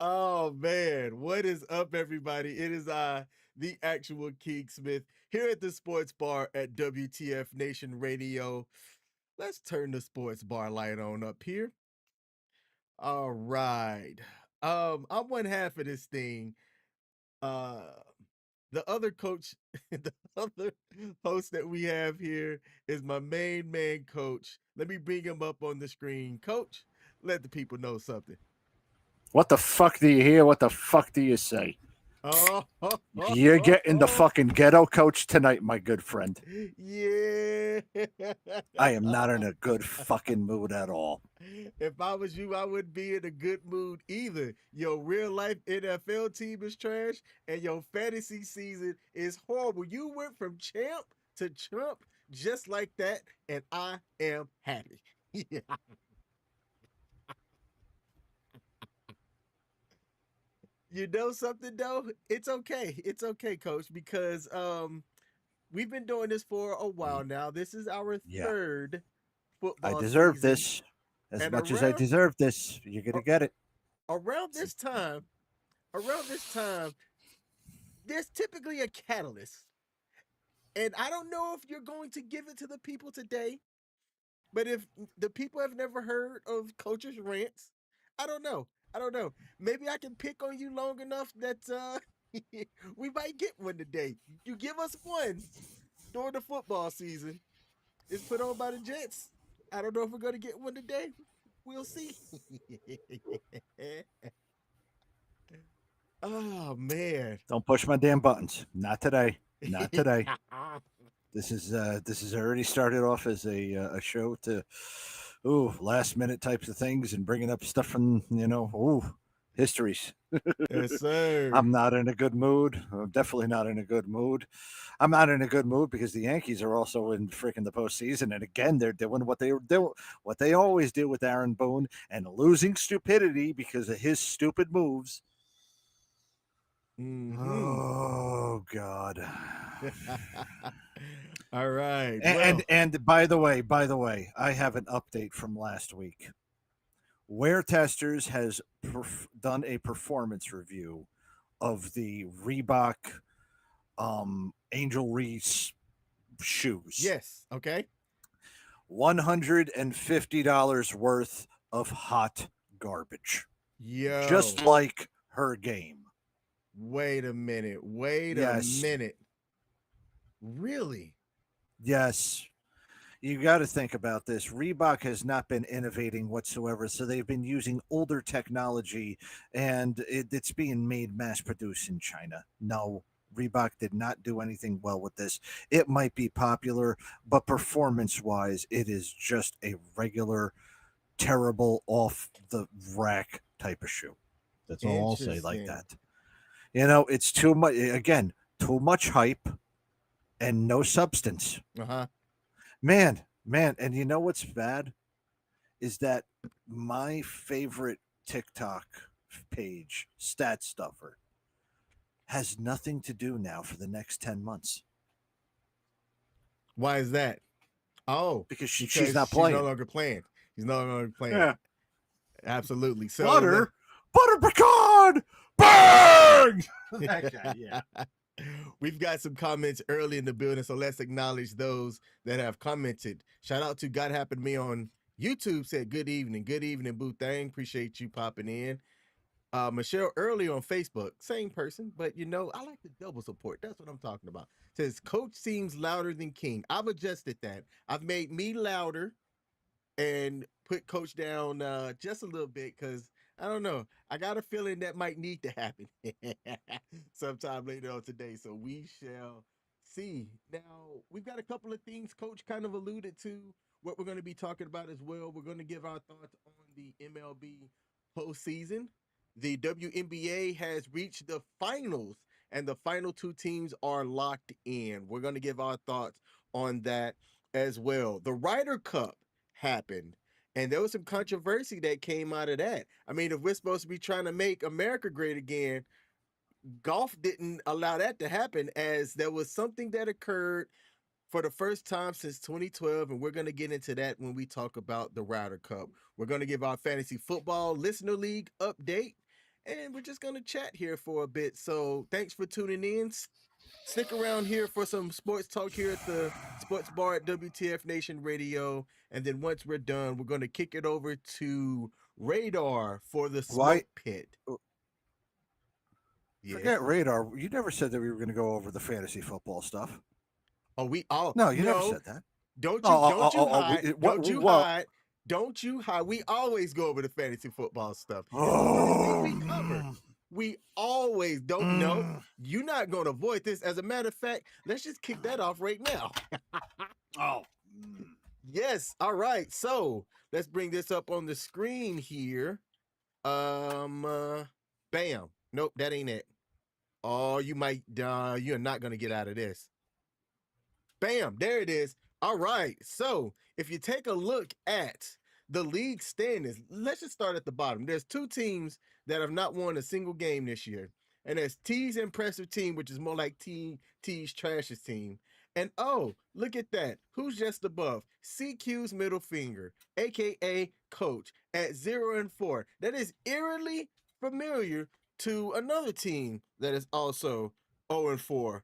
Oh man, what is up, everybody? It is the actual King Smith, here at the sports bar at WTF Nation Radio. Let's turn the sports bar light on up here. All right. I'm one half of this thing. Uh the other coach, the other host that we have here is my main man, Coach. Let me bring him up on the screen. Coach, let the people know something. What the fuck do you hear? What the fuck do you say? Oh, You're getting the fucking ghetto coach tonight, my good friend. yeah. I am not in a good fucking mood at all. If I was you, I wouldn't be in a good mood either. Your real life NFL team is trash, and your fantasy season is horrible. You went from champ to chump just like that, and I am happy. You know something though? It's okay. It's okay, coach, because we've been doing this for a while now. This is our Yeah, third I football deserve season. this. As And much as I deserve this, you're gonna get it. around this time, around this time, there's typically a catalyst. And I don't know if you're going to give it to the people today, but if the people have never heard of coaches rants, I don't know. I don't know. Maybe I can pick on you long enough that we might get one today. You give us one during the football season. It's put on by the Jets. I don't know if we're going to get one today. We'll see. Oh man. Don't push my damn buttons. Not today. Not today. This is already started off as a show to last minute types of things and bringing up stuff from histories. Yes, sir. I'm not in a good mood. I'm definitely not in a good mood. I'm not in a good mood because the Yankees are also in freaking the postseason, and again they're doing what they always do with Aaron Boone, and losing stupidity because of his stupid moves. Mm-hmm. Oh God. All right. And by the way, I have an update from last week. Wear Testers has done a performance review of the Reebok Angel Reese shoes. Yes. Okay. $150 worth of hot garbage. Yo. Just like her game. Wait a minute. Wait a Yes. minute. Really? Yes. You got to think about this. Reebok has not been innovating whatsoever, so they've been using older technology, and it's being made mass produced in China. No, Reebok did not do anything well with this. It might be popular, but performance wise, it is just a regular, terrible, off the rack type of shoe. That's all I'll say like Interesting. that. It's too much, again, too much hype and no substance. Uh-huh. Man, and you know what's bad is that my favorite TikTok page, Stat Stuffer, has nothing to do now for the next 10 months Why is that? Oh, because she's because not she's no playing. longer playing. She's no longer playing. Yeah. Absolutely. So Butter pecan, bang! Okay, yeah. We've got some comments early in the building, so let's acknowledge those that have commented. Shout out to God Happened to Me on YouTube, said good evening, Boo Thang. Appreciate you popping in. Michelle Early on Facebook, same person, but I like the double support. That's what I'm talking about. Says Coach seems louder than King. I've adjusted that. I've made me louder and put Coach down just a little bit because I don't know. I got a feeling that might need to happen sometime later on today. So we shall see. Now, we've got a couple of things Coach kind of alluded to what we're going to be talking about as well. We're going to give our thoughts on the MLB postseason. The WNBA has reached the finals, and the final two teams are locked in. We're going to give our thoughts on that as well. The Ryder Cup happened, and there was some controversy that came out of that. I mean, if we're supposed to be trying to make America great again, golf didn't allow that to happen, as there was something that occurred for the first time since 2012, and we're going to get into that when we talk about the Ryder Cup. We're going to give our fantasy football listener league update, and we're just going to chat here for a bit. So thanks for tuning in. Stick around here for some sports talk here at the Sports Bar at WTF Nation Radio. And then once we're done, we're going to kick it over to Radar for the Why? Smoke Pit. Yes. Forget Radar. You never said that we were going to go over the fantasy football stuff. Oh, No, you never said that. Don't you hide. Don't you hide. We always go over the fantasy football stuff. It's the only thing we cover. We always don't know. You're not going to avoid this. As a matter of fact, let's just kick that off right now. Oh. Yes. All right. So let's bring this up on the screen here. Bam. Nope, that ain't it. Oh, you're not going to get out of this. Bam, there it is. All right. So if you take a look at the league standings, let's just start at the bottom. There's two teams that have not won a single game this year. And there's T's impressive team, which is more like T's trashes team. And oh, look at that. Who's just above? CQ's middle finger, aka Coach, at 0-4. That is eerily familiar to another team that is also 0-4.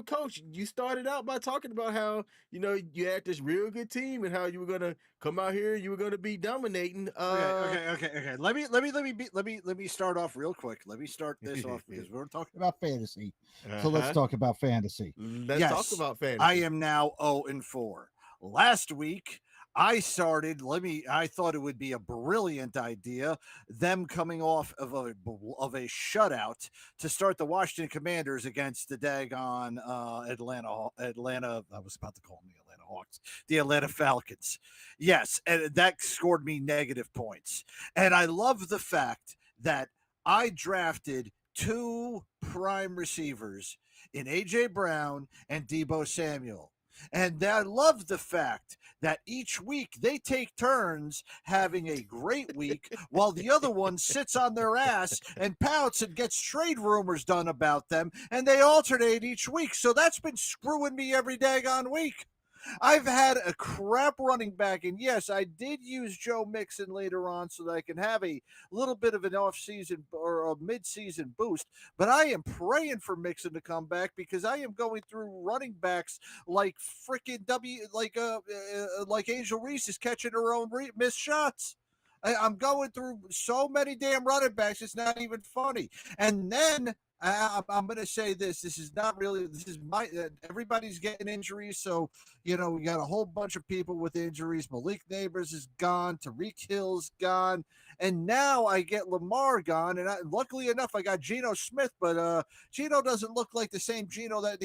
Coach, you started out by talking about how, you had this real good team and how you were gonna come out here, you were gonna be dominating. Okay. Let me start off real quick. Let me start this off because we're talking about fantasy. So let's talk about fantasy. Let's talk about fantasy. I am now 0-4. Last week, I thought it would be a brilliant idea, them coming off of a shutout to start the Washington Commanders against the daggone Atlanta. I was about to call them the Atlanta Hawks, the Atlanta Falcons. Yes, and that scored me negative points. And I love the fact that I drafted two prime receivers in A.J. Brown and Deebo Samuel. And I love the fact that each week they take turns having a great week while the other one sits on their ass and pouts and gets trade rumors done about them, and they alternate each week. So that's been screwing me every daggone week. I've had a crap running back, and yes, I did use Joe Mixon later on so that I can have a little bit of an off-season or a mid-season boost, but I am praying for Mixon to come back because I am going through running backs like freaking like Angel Reese is catching her own missed shots. I'm going through so many damn running backs, it's not even funny. And then I'm going to say this. This is not really. This is everybody's getting injuries, so we got a whole bunch of people with injuries. Malik Neighbors is gone. Tariq Hill's gone, and now I get Lamar gone. And luckily enough, I got Geno Smith, but Geno doesn't look like the same Geno that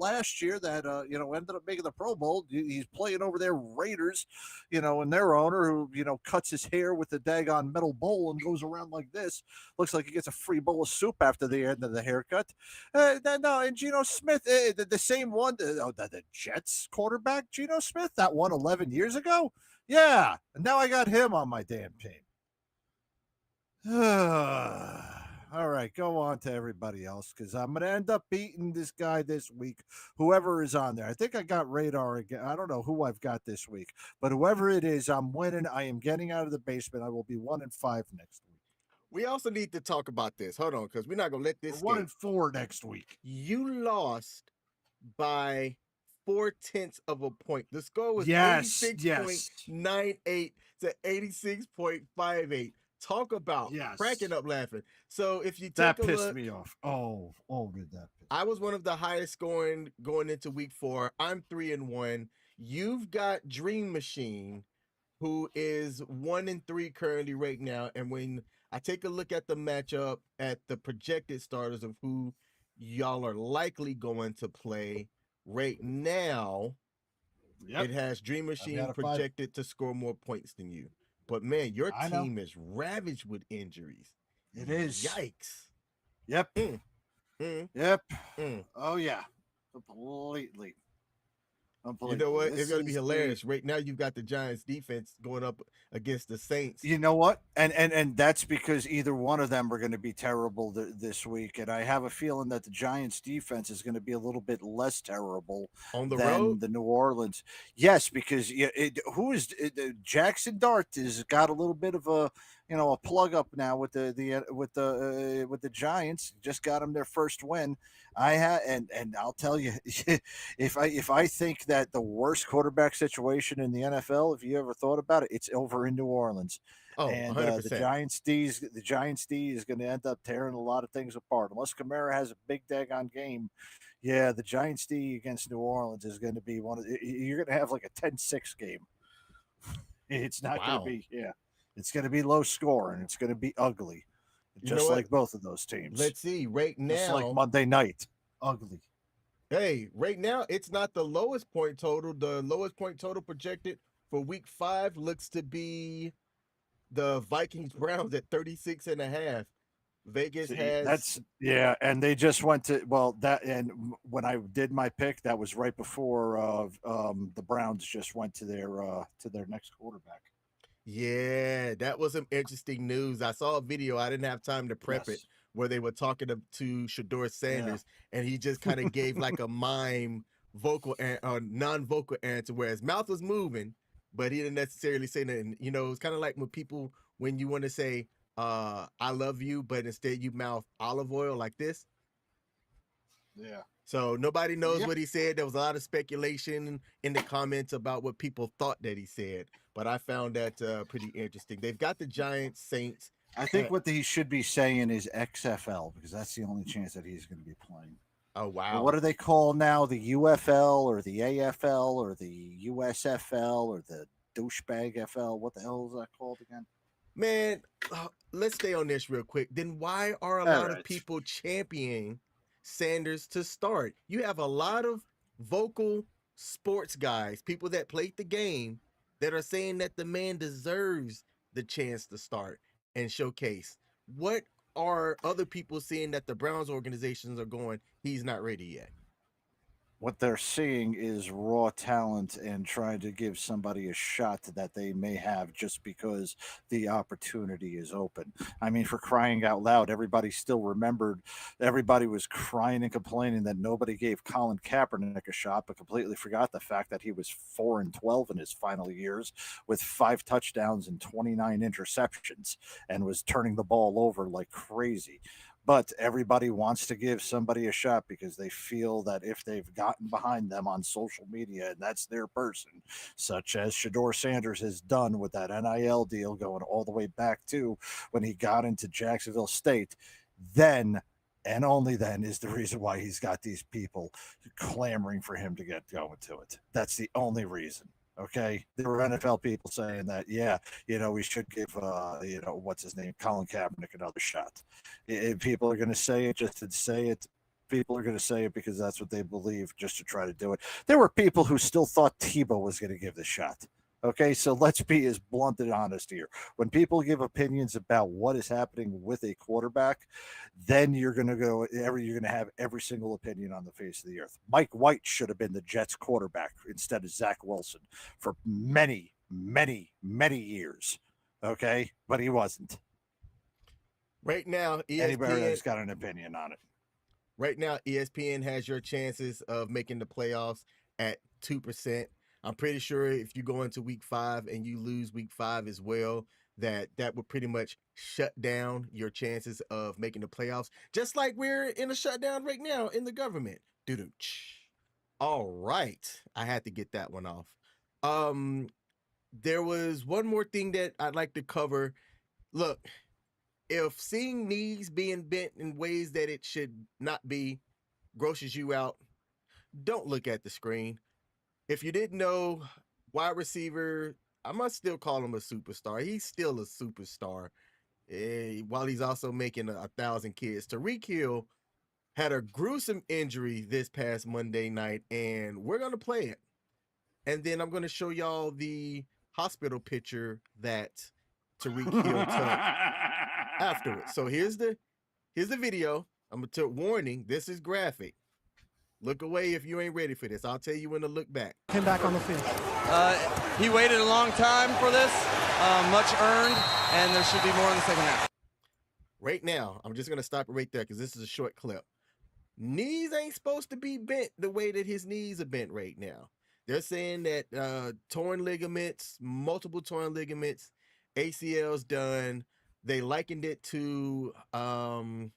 last year that ended up making the Pro Bowl. He's playing over there Raiders, and their owner who cuts his hair with the daggone metal bowl and goes around like this. Looks like he gets a free bowl of soup after the end of the haircut. No, and Geno Smith, the same one, the Jets quarterback, Geno Smith, that won 11 years ago. Yeah, and now I got him on my damn team. All right, go on to everybody else because I'm going to end up beating this guy this week, whoever is on there. I think I got Radar again. I don't know who I've got this week, but whoever it is, I'm winning. I am getting out of the basement. I will be 1-5 next week. We also need to talk about this. Hold on, because we're not going to let this We're 1-4 next week. You lost by 0.4 of a point. The score was 86.98 to 86.58. Talk about cracking up laughing. So if you take that pissed me off. Oh, did that? I was one of the highest scoring going into week 4. I'm 3-1. You've got Dream Machine, who is 1-3 currently right now. And when I take a look at the matchup at the projected starters of who y'all are likely going to play right now, it has Dream Machine projected to score more points than you. But man, your team is ravaged with injuries. It is. Yikes. Yep. Yep. Oh yeah. Completely. You know what? It's going to be hilarious. Right now, you've got the Giants defense going up against the Saints. You know what? And that's because either one of them are going to be terrible this week. And I have a feeling that the Giants defense is going to be a little bit less terrible on the than road. The New Orleans. Yes, because Jackson Dart has got a little bit of a plug up now with the Giants. Just got them their first win. And I'll tell you, if I think that the worst quarterback situation in the NFL, if you ever thought about it, it's over in New Orleans. Oh, and 100%. The Giants D is going to end up tearing a lot of things apart unless Kamara has a big daggone game. Yeah, the Giants D against New Orleans is going to be you're going to have like a 10-6 game. It's not going to be, it's going to be low score and it's going to be ugly. You know just what? like both of those teams. Let's see. Right Just like now, Monday night, ugly. hey, right now it's not the lowest point total. The lowest point total projected for week 5 looks to be the Vikings Browns at 36.5. Vegas See, has that's yeah, and they just went to that. And when I did my pick, that was right before the Browns just went to their next quarterback. yeah, that was some interesting news. I saw a video. I didn't have time to prep it Yes, where they were talking to Shador yeah, Sanders, and he just kind of gave like a mime non-vocal answer where his mouth was moving, but he didn't necessarily say nothing. You know, it's kind of like when you want to say I love you, but instead you mouth olive oil like this. yeah. So nobody knows Yep. what he said. There was a lot of speculation in the comments about what people thought that he said, but I found that pretty interesting. They've got the Giants, Saints. I think what he should be saying is XFL because that's the only chance that he's going to be playing. Oh Or what wow, do they call now? The UFL or the AFL or the USFL or the douchebag FL? What the hell is that called again? man. Let's stay on this real quick. Then why are a All lot of right. people championing Sanders to start? You have a lot of vocal sports guys, people that played the game, that are saying that the man deserves the chance to start and showcase. What are other people seeing that the Browns organizations are going, he's not ready yet? What they're seeing is raw talent and trying to give somebody a shot that they may have just because the opportunity is open. I mean, for crying out loud, everybody still remembered, everybody was crying and complaining that nobody gave Colin Kaepernick a shot, but completely forgot the fact that he was 4-12 in his final years with 5 touchdowns and 29 interceptions and was turning the ball over like crazy, but everybody wants to give somebody a shot because they feel that if they've gotten behind them on social media and that's their person, such as Shador Sanders has done with that NIL deal going all the way back to when he got into Jacksonville State, then and only then is the reason why he's got these people clamoring for him to get going to it. That's the only reason. Okay, there were NFL people saying that, yeah, we should give, what's his name, Colin Kaepernick another shot. If people are going to say it just to say it, people are going to say it because that's what they believe, just to try to do it. There were people who still thought Tebow was going to give the shot. Okay, so let's be as blunt and honest here. When people give opinions about what is happening with a quarterback, then you're going to have every single opinion on the face of the earth. Mike White should have been the Jets quarterback instead of Zach Wilson for many, many, many years. Okay, but he wasn't. Right now, Anybody ESPN has got an opinion on it. Right now, ESPN has your chances of making the playoffs at 2%. I'm pretty sure if you go into week 5 and you lose week 5 as well, that would pretty much shut down your chances of making the playoffs. Just like we're in a shutdown right now in the government. Doo-doo. All right. I had to get that one off. Um, there was one more thing that I'd like to cover. Look, if seeing knees being bent in ways that it should not be grosses you out, don't look at the screen. If you didn't know, wide receiver, I must still call him a superstar. He's still a superstar, while he's also making 1,000 kids. Tyreek Hill had a gruesome injury this past Monday night, and we're going to play it. And then I'm going to show y'all the hospital picture that Tyreek Hill took afterwards. So here's the video. I'm gonna tell warning. This is graphic. Look away if you ain't ready for this. I'll tell you when to look back. Him back on the field. He waited a long time for this, much earned, and there should be more in the second half. Right now, I'm just gonna stop it right there because this is a short clip. Knees ain't supposed to be bent the way that his knees are bent right now. They're saying that torn ligaments, multiple torn ligaments, ACL's done. They likened it to an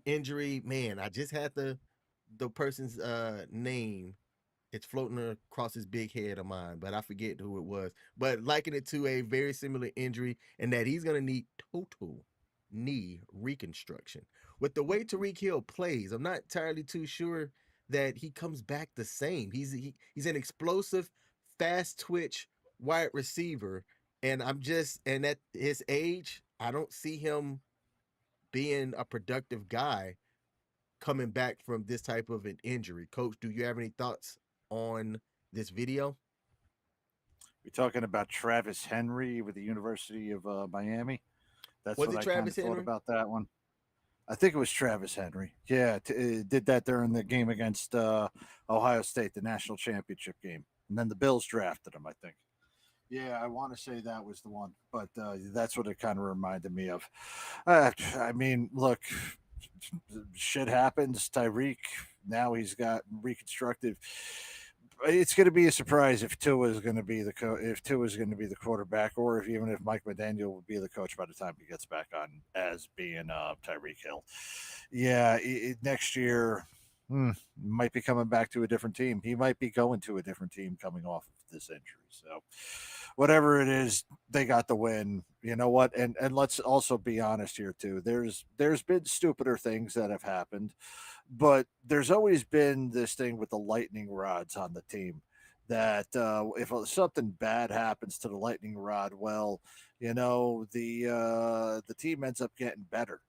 injury. Man, I just had the person's name. It's floating across his big head of mine, but I forget who it was. But liken it to a very similar injury, and that he's gonna need total knee reconstruction. With the way Tyreek Hill plays, I'm not entirely too sure that he comes back the same. He's an explosive, fast twitch wide receiver, and at his age, I don't see him being a productive guy coming back from this type of an injury. Coach, do you have any thoughts on this video? We're talking about Travis Henry with the University of Miami. That's Was what it I kind of Travis thought Henry? about that one. I think it was Travis Henry. Yeah, did that during the game against Ohio State, the national championship game, and then the Bills drafted him. I think. Yeah, I want to say that was the one, but that's what it kind of reminded me of. I mean, look, shit happens. Tyreek now he's got reconstructive. It's going to be a surprise if Tua is going to be if Tua is going to be the quarterback, or if even if Mike McDaniel will be the coach by the time he gets back on as being Tyreek Hill. Yeah, next year might be coming back to a different team. He might be going to a different team coming off of this injury. So whatever it is, they got the win. You know what? And let's also be honest here too. There's been stupider things that have happened, but there's always been this thing with the lightning rods on the team that if something bad happens to the lightning rod, well, the team ends up getting better,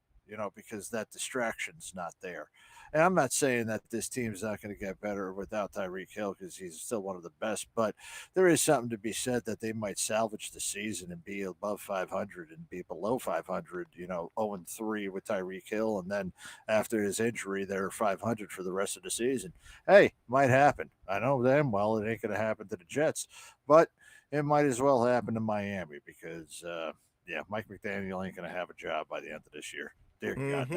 because that distraction's not there. And I'm not saying that this team's not going to get better without Tyreek Hill because he's still one of the best, but there is something to be said that they might salvage the season and be above 500 and be below 500, 0-3 with Tyreek Hill. And then after his injury, they're 500 for the rest of the season. Hey, might happen. I know damn well it ain't going to happen to the Jets, but it might as well happen to Miami because, Mike McDaniel ain't going to have a job by the end of this year. Dear God,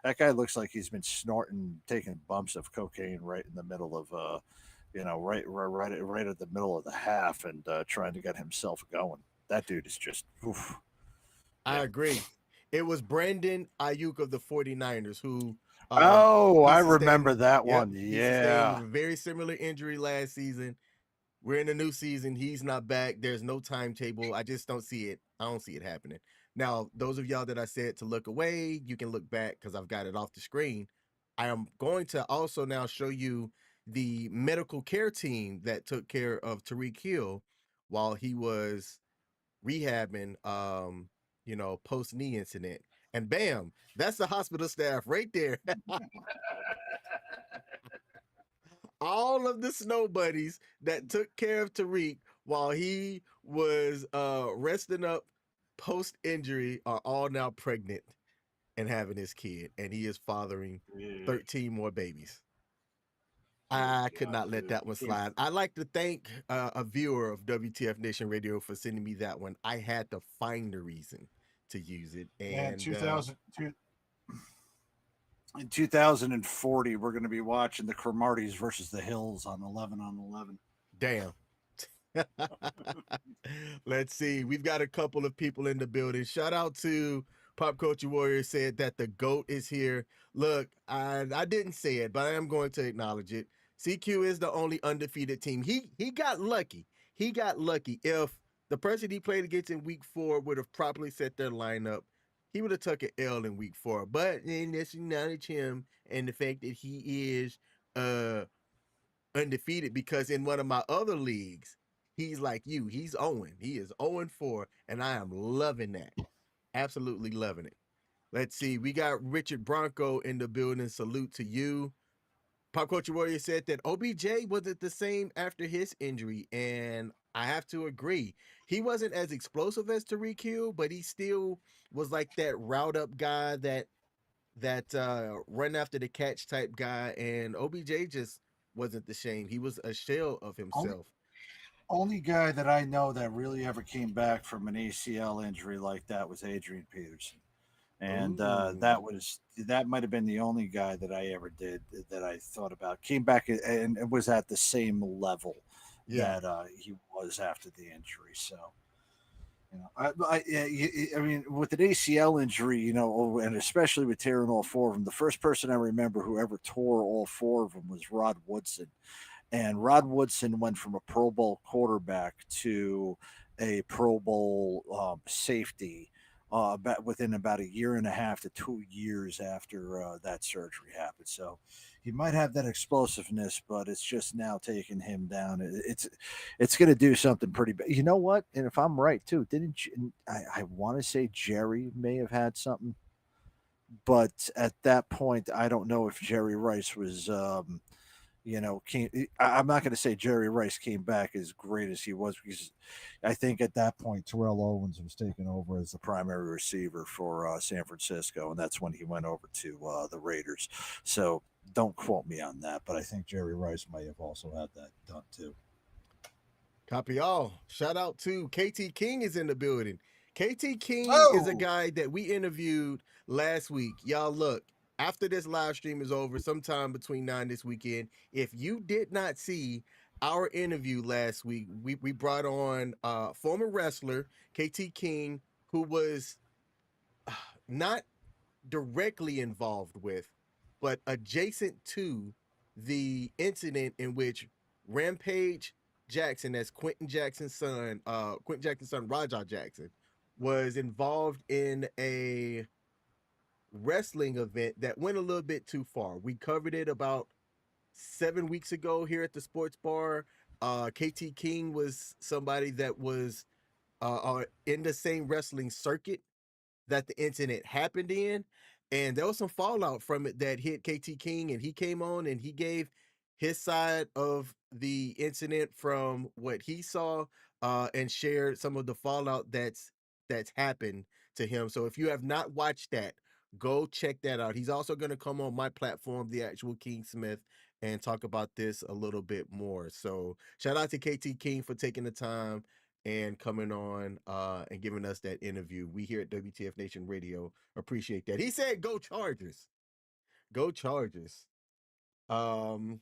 that guy looks like he's been snorting, taking bumps of cocaine right in the middle of, right at the middle of the half, and trying to get himself going. That dude is just, oof. I agree. It was Brandon Ayuk of the 49ers who. I remember that one. He sustained Yeah. a very similar injury last season. We're in a new season. He's not back. There's no timetable. I just don't see it. I don't see it happening. Now, those of y'all that I said to look away, you can look back because I've got it off the screen. I am going to also now show you the medical care team that took care of Tariq Hill while he was rehabbing, post knee incident. And bam, that's the hospital staff right there. All of the snow buddies that took care of Tariq while he was resting up post injury are all now pregnant and having his kid, and he is fathering 13 more babies. I could not let that one slide. I'd like to thank a viewer of WTF Nation Radio for sending me that one. I had to find a reason to use it. And 2002. In 2040, we're going to be watching the Cromarties versus the Hills on 11 on 11. Damn. Let's see. We've got a couple of people in the building. Shout out to Pop Culture Warrior said that the GOAT is here. Look, I didn't say it, but I am going to acknowledge it. CQ is the only undefeated team. He got lucky. He got lucky. If the person he played against in week 4 would have properly set their lineup, he would have took an L in week 4. But then let's acknowledge him and the fact that he is undefeated, because in one of my other leagues, he's like you. He's 0. He is 0-4, and I am loving that. Absolutely loving it. Let's see. We got Richard Bronco in the building. Salute to you. Pop Culture Warrior said that OBJ wasn't the same after his injury, and I have to agree. He wasn't as explosive as Tariq Hill, but he still was like that route up guy, that run after the catch type guy, and OBJ just wasn't the same. He was a shell of himself. Only guy that I know that really ever came back from an ACL injury like that was Adrian Peterson. And that might have been the only guy that I ever did that I thought about. Came back and it was at the same level that he was after the injury. So, I mean, with an ACL injury, and especially with tearing all 4 of them, the first person I remember who ever tore all 4 of them was Rod Woodson. And Rod Woodson went from a Pro Bowl quarterback to a Pro Bowl safety within about a year and a half to 2 years after that surgery happened. So he might have that explosiveness, but it's just now taking him down. It's going to do something pretty bad. You know what? And if I'm right too, I want to say Jerry may have had something. But at that point, I don't know if Jerry Rice was, I'm not going to say Jerry Rice came back as great as he was, because I think at that point Terrell Owens was taking over as the primary receiver for San Francisco, and that's when he went over to the Raiders. So don't quote me on that, but I think Jerry Rice might have also had that done too. Copy all. Shout out to KT King is in the building. KT King is a Oh! guy that we interviewed last week. Y'all look, after this live stream is over, sometime between 9 this weekend, if you did not see our interview last week, we brought on former wrestler KT King, who was not directly involved with, but adjacent to the incident in which Rampage Jackson, that's Quentin Jackson's son, Raja Jackson, was involved in a wrestling event that went a little bit too far. We covered it about 7 weeks ago here at the sports bar. KT King was somebody that was in the same wrestling circuit that the incident happened in, and there was some fallout from it that hit KT King, and he came on and he gave his side of the incident from what he saw, and shared some of the fallout that's happened to him. So if you have not watched that, go check that out. He's also going to come on my platform, the actual King Smith, and talk about this a little bit more. So shout out to KT King for taking the time and coming on and giving us that interview. We here at WTF Nation Radio appreciate that. He said, "Go Chargers, go Chargers." Um,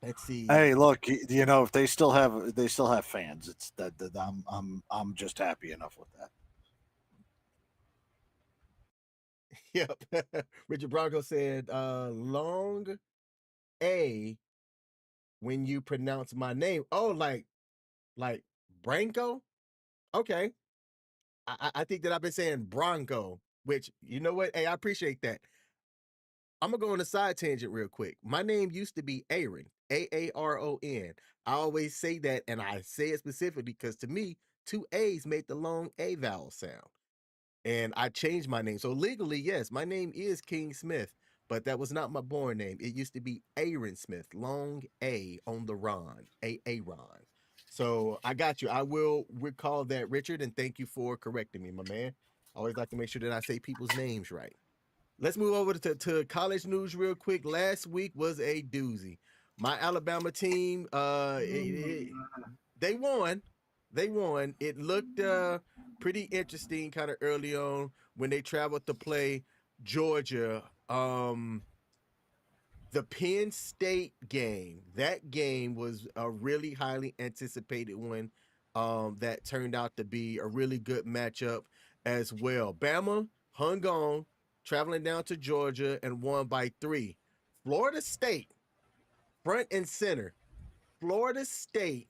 let's see. Hey, look, if they still have fans, it's that I'm just happy enough with that. Yep. Richard Bronco said, "Long A when you pronounce my name." Oh, like Branco. Okay. I think that I've been saying Bronco, which, you know what? Hey, I appreciate that. I'm gonna go on a side tangent real quick. My name used to be Aaron, Aaron. I always say that, and I say it specifically because to me, two A's make the long A vowel sound. And I changed my name. So legally, yes, my name is King Smith, but that was not my born name. It used to be Aaron Smith, long A on the Ron, Aaron. So I got you. I will recall that, Richard, and thank you for correcting me, my man. I always like to make sure that I say people's names right. Let's move over to college news real quick. Last week was a doozy. My Alabama team, they won. They won. It looked pretty interesting kind of early on when they traveled to play Georgia. The Penn State game, that game was a really highly anticipated one, that turned out to be a really good matchup as well. Bama hung on, traveling down to Georgia, and won by 3. Florida State, front and center. Florida State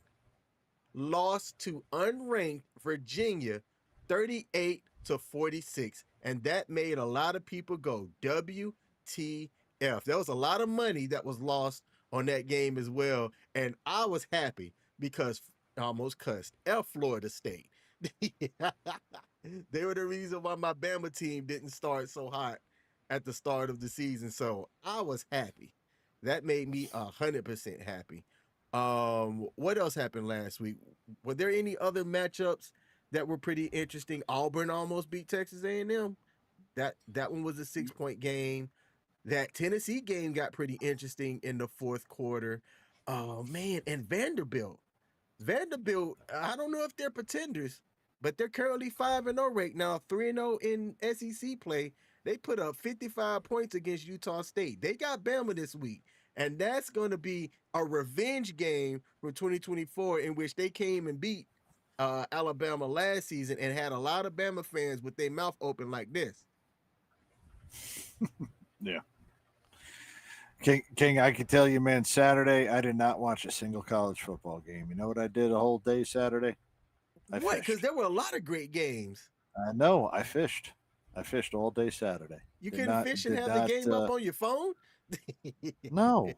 lost to unranked Virginia 38-46. And that made a lot of people go, WTF. There was a lot of money that was lost on that game as well. And I was happy because I almost cussed. Florida State. They were the reason why my Bama team didn't start so hot at the start of the season. So I was happy. That made me 100% happy. What else happened last week? Were there any other matchups that were pretty interesting? Auburn almost beat Texas A&M. That one was a 6-point game. That Tennessee game got pretty interesting in the fourth quarter. Oh man, and Vanderbilt. Vanderbilt, I don't know if they're pretenders, but they're currently 5-0 right now, 3-0 in SEC play. They put up 55 points against Utah State. They got Bama this week. And that's going to be a revenge game from 2024 in which they came and beat Alabama last season and had a lot of Bama fans with their mouth open like this. Yeah. King, I can tell you, man, Saturday, I did not watch a single college football game. You know what I did a whole day Saturday? What? Because there were a lot of great games. I know. I fished. I fished all day Saturday. You couldn't fish and have the game up on your phone? No.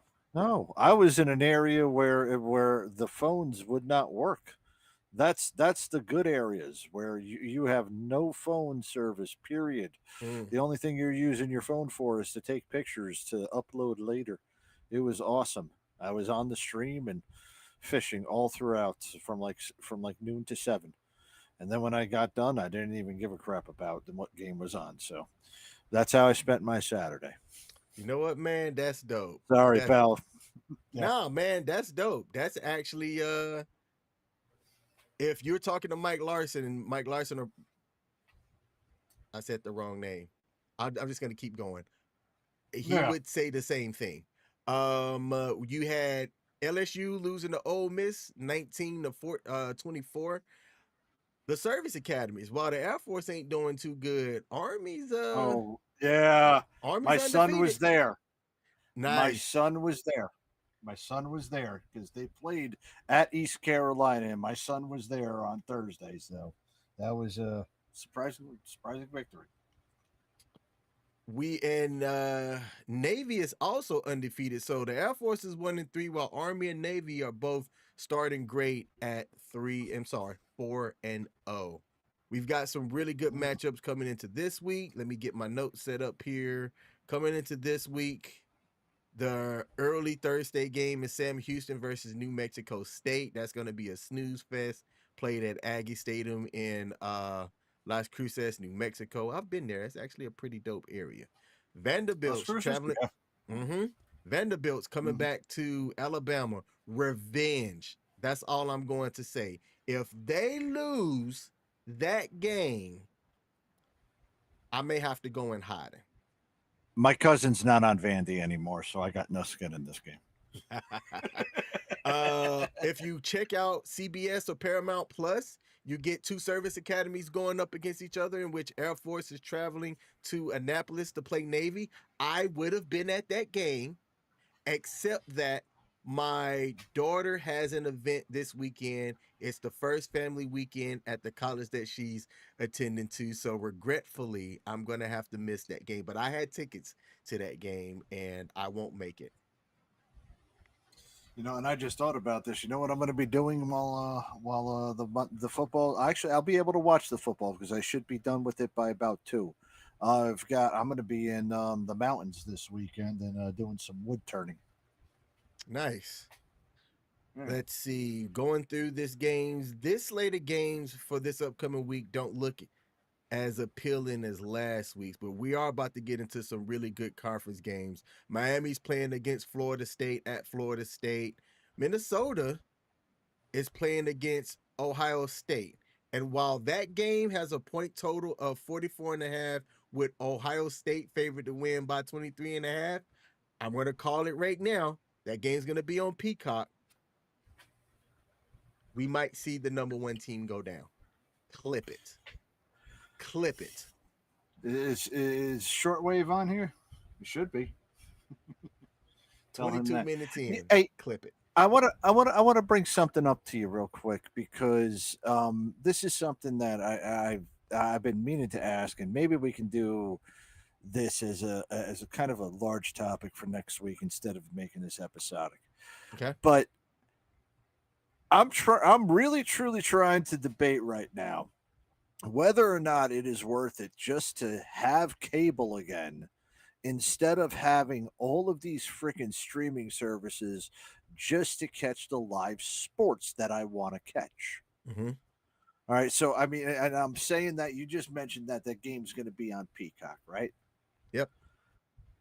I was in an area where the phones would not work. That's the good areas where you have no phone service, period. Mm. The only thing you're using your phone for is to take pictures to upload later. It was awesome. I was on the stream and fishing all throughout from like noon to 7. And then when I got done, I didn't even give a crap about what game was on. So that's how I spent my Saturday. You know what, man? That's dope. Sorry, That's pal. Yeah. nah, man. That's dope. That's actually if you're talking to Mike Larson and Mike Larson, or I said the wrong name. I'm just gonna keep going. He Yeah. would say the same thing. You had LSU losing to Ole Miss 19-24. The service academies, while the Air Force ain't doing too good, Oh, yeah. My Army's son was undefeated. there. My Nice. son was there. My son was there because they played at East Carolina, and my son was there on Thursday. So that was a surprising victory. We and Navy is also undefeated. So the Air Force is 1-3, while Army and Navy are both starting great at 3. I'm sorry, 4-0. We've got some really good matchups coming into this week. Let me get my notes set up here. Coming into this week, the early Thursday game is Sam Houston versus New Mexico State. That's going to be a snooze fest played at Aggie Stadium in Las Cruces, New Mexico. I've been there. It's actually a pretty dope area. Vanderbilt's traveling. Yeah. Mm-hmm. Vanderbilt's coming back to Alabama. Revenge. That's all I'm going to say. If they lose that game, I may have to go in hiding. My cousin's not on Vandy anymore, so I got no skin in this game. If you check out CBS or Paramount Plus, you get 2 service academies going up against each other, in which Air Force is traveling to Annapolis to play Navy. I would have been at that game, except that my daughter has an event this weekend. It's the first family weekend at the college that she's attending to. So regretfully, I'm going to have to miss that game. But I had tickets to that game and I won't make it. And I just thought about this. You know what I'm going to be doing while the football. Actually, I'll be able to watch the football because I should be done with it by about 2. I'm going to be in the mountains this weekend and doing some wood turning. Nice. Let's see. Going through this slate of games for this upcoming week don't look as appealing as last week's, but we are about to get into some really good conference games. Miami's playing against Florida State at Florida State. Minnesota is playing against Ohio State. And while that game has a point total of 44.5, with Ohio State favored to win by 23.5, I'm going to call it right now. That game's going to be on Peacock. We might see the number 1 team go down. Clip it. Is shortwave on here? It should be. 22 minutes in. Hey, clip it. I want to bring something up to you real quick because this is something that I've been meaning to ask, and maybe we can do this as a kind of a large topic for next week instead of making this episodic. Okay. But I'm really truly trying to debate right now whether or not it is worth it just to have cable again instead of having all of these freaking streaming services just to catch the live sports that I want to catch. Mm-hmm. All right. So, I mean, and I'm saying that you just mentioned that game's going to be on Peacock, right? Yep.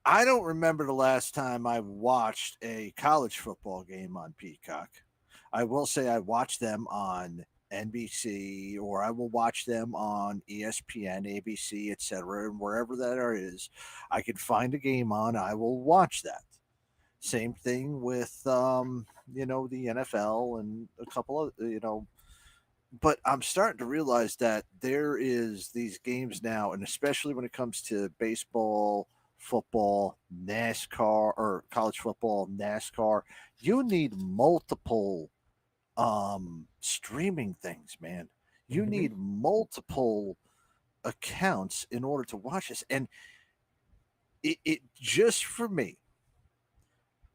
I don't remember the last time I watched a college football game on Peacock. I will say I watched them on NBC, or I will watch them on ESPN, ABC, etc., and wherever that is, I can find a game on. I will watch that. Same thing with the NFL and a couple of But I'm starting to realize that there is these games now, and especially when it comes to baseball, football, NASCAR, or college football, NASCAR, you need multiple streaming things, man. You need multiple accounts in order to watch this. And it just for me,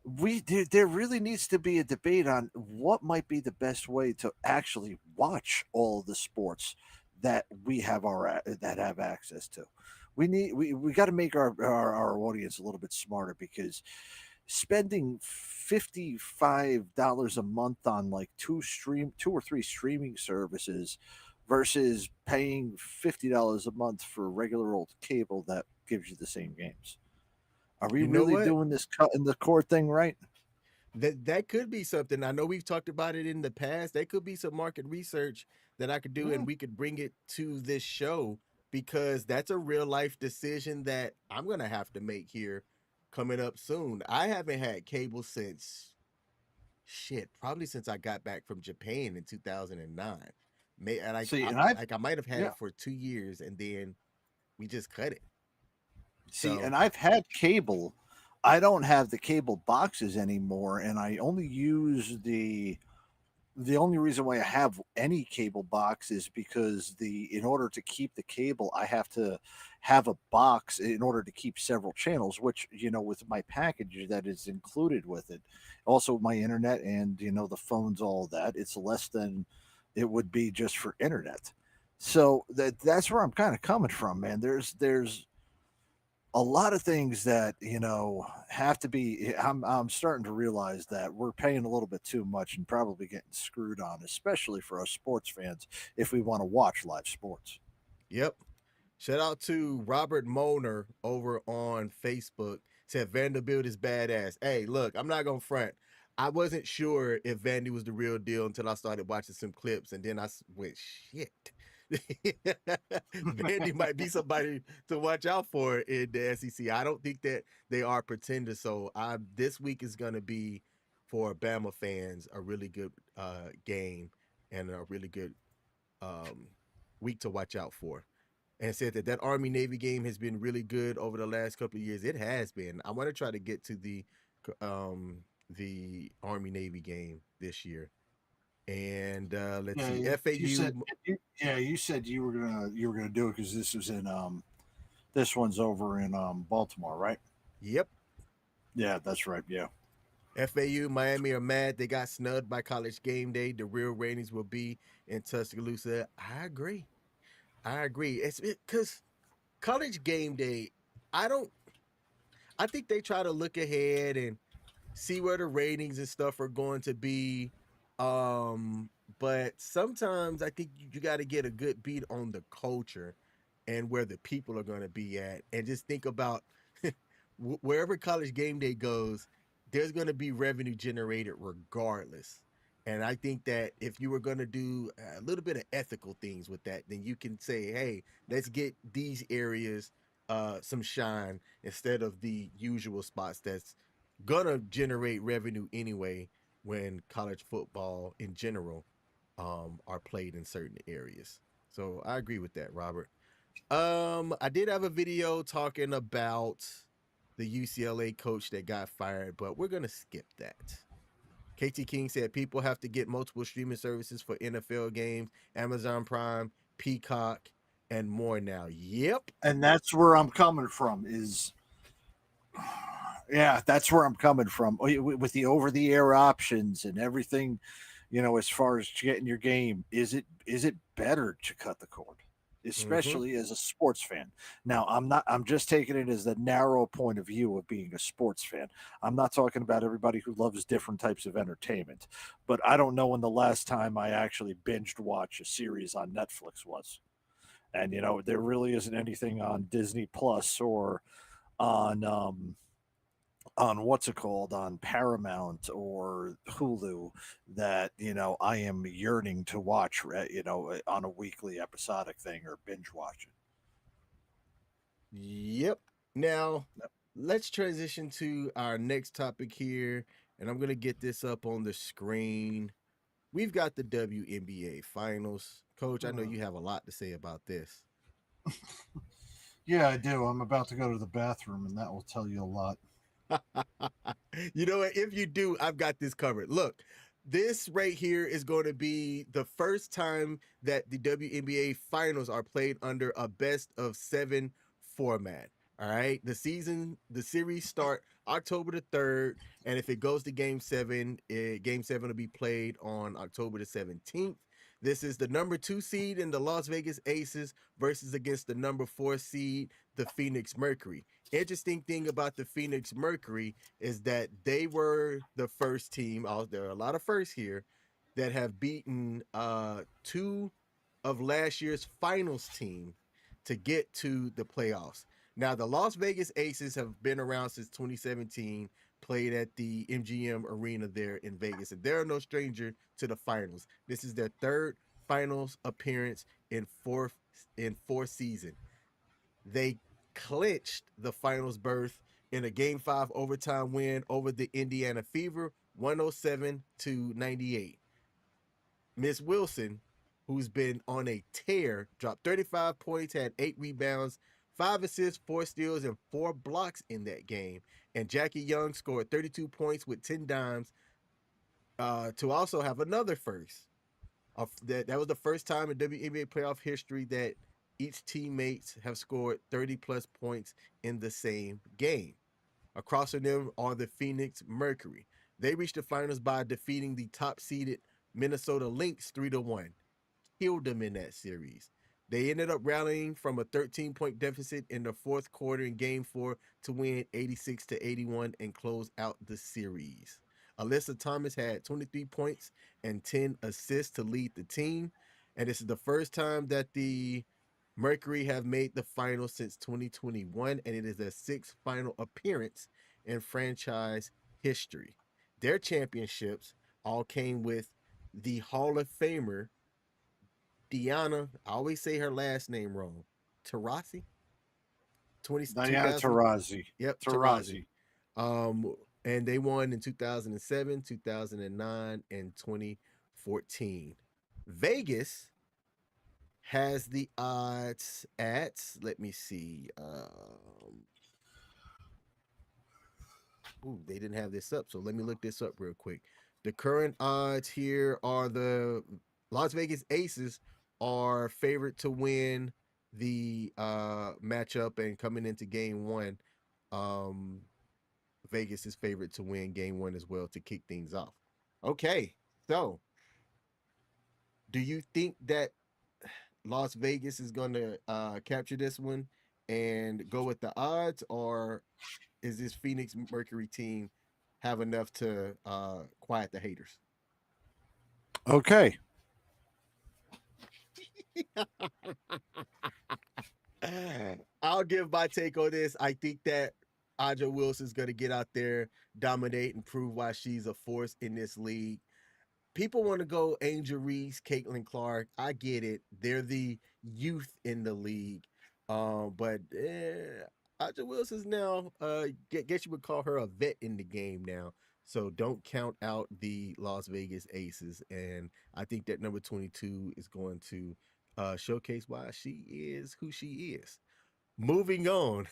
there really needs to be a debate on what might be the best way to actually watch all of the sports that we have that have access to. We got to make our audience a little bit smarter, because spending $55 a month on like two or three streaming services versus paying $50 a month for regular old cable that gives you the same games. Are we You know really what? doing this cut in the cord thing right? That could be something. I know we've talked about it in the past. That could be some market research that I could do, Mm. and we could bring it to this show, because that's a real life decision that I'm gonna have to make here coming up soon. I haven't had cable since probably since I got back from Japan in 2009. May and See, I and I've like I might have had yeah, it for 2 years, and then we just cut it. see, So and I've had cable. I don't have the cable boxes anymore, and I only use the only reason why I have any cable box is because in order to keep the cable, I have to have a box in order to keep several channels, which, with my package that is included with it, also my internet and, the phones, all that, it's less than it would be just for internet. So that's where I'm kind of coming from, man. There's a lot of things that have to be. I'm starting to realize that we're paying a little bit too much and probably getting screwed on, especially for us sports fans, if we want to watch live sports. yep. Shout out to Robert Moner over on Facebook. Said Vanderbilt is badass. Hey, look, I'm not gonna front. I wasn't sure if Vandy was the real deal until I started watching some clips, and then went, shit. Vandy might be somebody to watch out for in the SEC. I don't think that they are pretenders. So this week is gonna be, for Bama fans, a really good game, and a really good um, week to watch out for. And said that Army Navy game has been really good over the last couple of years. It has been. I want to try to get to the Army Navy game this year. And let's Yeah, see, you FAU. said you said you were gonna do it because this was in this one's over in Baltimore, right? Yep, Yeah, that's right. Yeah. FAU, Miami are mad they got snubbed by College Game Day. The real ratings will be in Tuscaloosa. I agree. I agree. It's because College Game Day. I don't. I think they try to look ahead and see where the ratings and stuff are going to be. Um, but sometimes I think you got to get a good beat on the culture and where the people are going to be at, and just think about wherever College Game Day goes, there's going to be revenue generated regardless. And I think that if you were going to do a little bit of ethical things with that, then you can say, hey, let's get these areas some shine instead of the usual spots that's gonna generate revenue anyway when college football in general are played in certain areas. So I agree with that, Robert. I did have a video talking about the UCLA coach that got fired, but we're gonna skip that. KT King said people have to get multiple streaming services for NFL games, Amazon Prime, Peacock, and more now. Yep. And that's where I'm coming from. Is Yeah, that's where I'm coming from. With the over-the-air options and everything, as far as getting your game, is it better to cut the cord, Mm-hmm. especially as a sports fan? Now, I'm just taking it as the narrow point of view of being a sports fan. I'm not talking about everybody who loves different types of entertainment, but I don't know when the last time I actually binged watch a series on Netflix was. And there really isn't anything on Disney Plus or on what's it called, on Paramount or Hulu that I am yearning to watch, on a weekly episodic thing or binge watch Yep. Now, let's transition to our next topic here, and I'm going to get this up on the screen. We've got the WNBA Finals. Coach, I know it. you have a lot to say about this. Yeah, I do. I'm about to go to the bathroom, and that will tell you a lot. You know what? If you do, I've got this covered. Look, this right here is going to be the first time that the WNBA finals are played under a best of 7 format. All right. The series start October the 3rd. And if it goes to game 7, game 7 will be played on October the 17th. This is the number 2 seed in the Las Vegas Aces versus against the number 4 seed, the Phoenix Mercury. Interesting thing about the Phoenix Mercury is that they were the first team. There are a lot of firsts here that have beaten 2 of last year's finals team to get to the playoffs. Now, the Las Vegas Aces have been around since 2017, played at the MGM Arena there in Vegas, and they're no stranger to the finals. This is their third finals appearance in four seasons. They clinched the finals berth in a Game 5 overtime win over the Indiana Fever, 107-98. Miss Wilson, who's been on a tear, dropped 35 points, had 8 rebounds, 5 assists, 4 steals, and 4 blocks in that game. And Jackie Young scored 32 points with 10 dimes to also have another first. That was the first time in WNBA playoff history that each teammates have scored 30-plus points in the same game. Across from them are the Phoenix Mercury. They reached the finals by defeating the top-seeded Minnesota Lynx 3-1. Killed them in that series. They ended up rallying from a 13-point deficit in the fourth quarter in Game 4 to win 86-81 and close out the series. Alyssa Thomas had 23 points and 10 assists to lead the team. And this is the first time that the Mercury have made the finals since 2021, and it is their 6th final appearance in franchise history. Their championships all came with the Hall of Famer, Diana, I always say her last name wrong, Taurasi? Diana Taurasi. Yep, Taurasi. And they won in 2007, 2009, and 2014. Vegas has the odds at, let me see. They didn't have this up, so let me look this up real quick. The current odds here are the Las Vegas Aces are favored to win the matchup, and coming into Game 1, Vegas is favored to win Game 1 as well to kick things off. Okay, so do you think that Las Vegas is going to capture this one and go with the odds, or is this Phoenix Mercury team have enough to quiet the haters? Okay. I'll give my take on this. I think that Aja Wilson's going to get out there, dominate, and prove why she's a force in this league. People want to go Angel Reese, Caitlin Clark. I get it. They're the youth in the league. But Aja Wilson's now, guess you would call her a vet in the game now. So don't count out the Las Vegas Aces. And I think that number 22 is going to showcase why she is who she is. Moving on.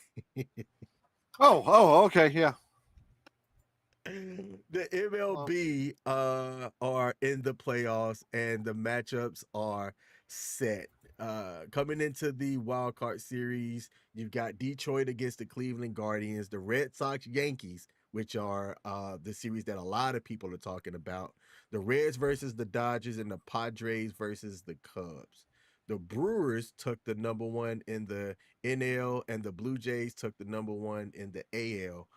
Okay, yeah. The MLB are in the playoffs, and the matchups are set. Coming into the wild card series, you've got Detroit against the Cleveland Guardians, the Red Sox Yankees, which are the series that a lot of people are talking about, the Reds versus the Dodgers, and the Padres versus the Cubs. The Brewers took the number 1 in the NL, and the Blue Jays took the number 1 in the AL.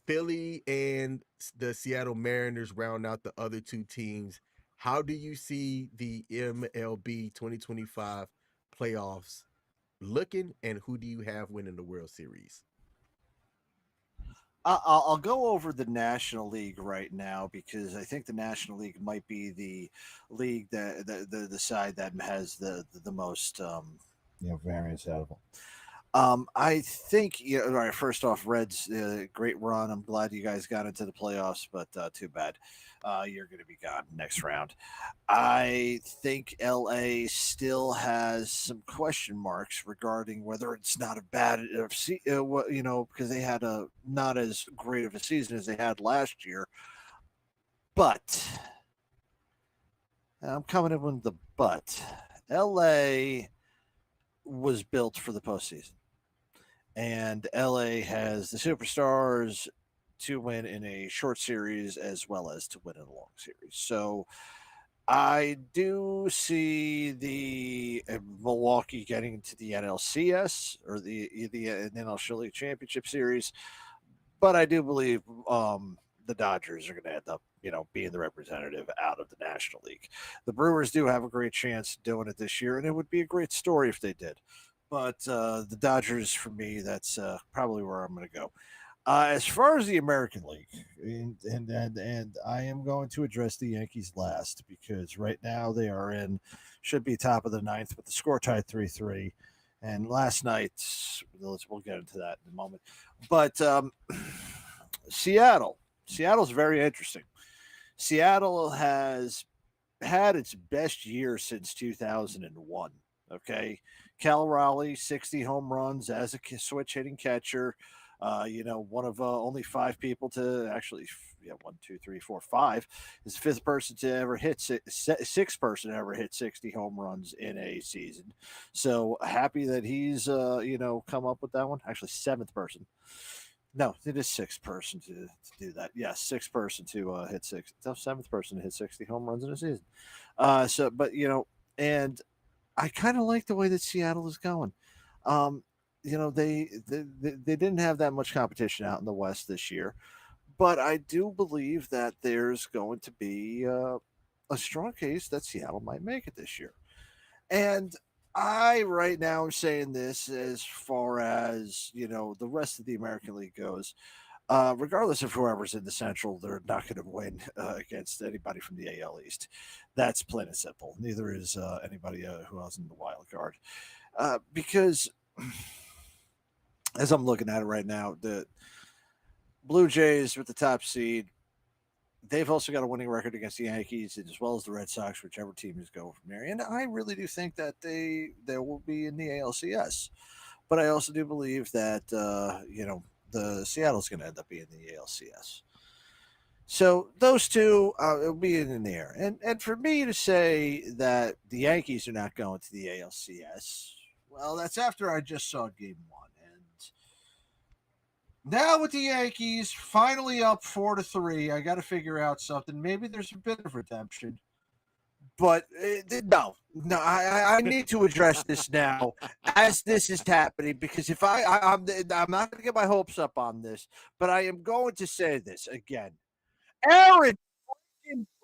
Philly and the Seattle Mariners round out the other 2 teams. How do you see the MLB 2025 playoffs looking, and who do you have winning the World Series? I'll go over the National League right now because I think the National League might be the league that the side that has the most variance out of them. I think, all right, first off, Reds, great run. I'm glad you guys got into the playoffs, but too bad. You're going to be gone next round. I think LA still has some question marks regarding whether it's not a bad, because they had a not as great of a season as they had last year. But I'm coming in with the but. LA was built for the postseason. And LA has the superstars to win in a short series as well as to win in a long series. So I do see the Milwaukee getting into the NLCS or the NL League Championship Series, but I do believe the Dodgers are going to end up, being the representative out of the National League. The Brewers do have a great chance doing it this year, and it would be a great story if they did. But the Dodgers, for me, that's probably where I'm going to go. As far as the American League, and I am going to address the Yankees last because right now they should be top of the ninth with the score tied 3-3. And last night, we'll get into that in a moment. But Seattle's very interesting. Seattle has had its best year since 2001. Okay, Cal Raleigh, 60 home runs as a switch hitting catcher. One of only 5 people to actually, 1, 2, 3, 4, 5 is the 5th person to ever hit 6th person to ever hit 60 home runs in a season. So happy that he's, come up with that one. Actually, 7th person. No, it is 6th person to do that. Yes, 6th person to hit 6. No, 7th person to hit 60 home runs in a season. And I kind of like the way that Seattle is going. They didn't have that much competition out in the West this year, but I do believe that there's going to be a strong case that Seattle might make it this year. And I right now am saying this as far as, the rest of the American League goes. Regardless of whoever's in the Central, they're not going to win against anybody from the AL East. That's plain and simple. Neither is anybody who else in the wild card. Because as I'm looking at it right now, the Blue Jays with the top seed, they've also got a winning record against the Yankees as well as the Red Sox, whichever team is going from there. And I really do think that they will be in the ALCS. But I also do believe that, the Seattle's going to end up being the ALCS. So those two will be in the air. And for me to say that the Yankees are not going to the ALCS, well, that's after I just saw Game 1. And now with the Yankees finally up 4-3, I got to figure out something. Maybe there's a bit of redemption. But no, I need to address this now as this is happening because if I'm not going to get my hopes up on this, but I am going to say this again. Aaron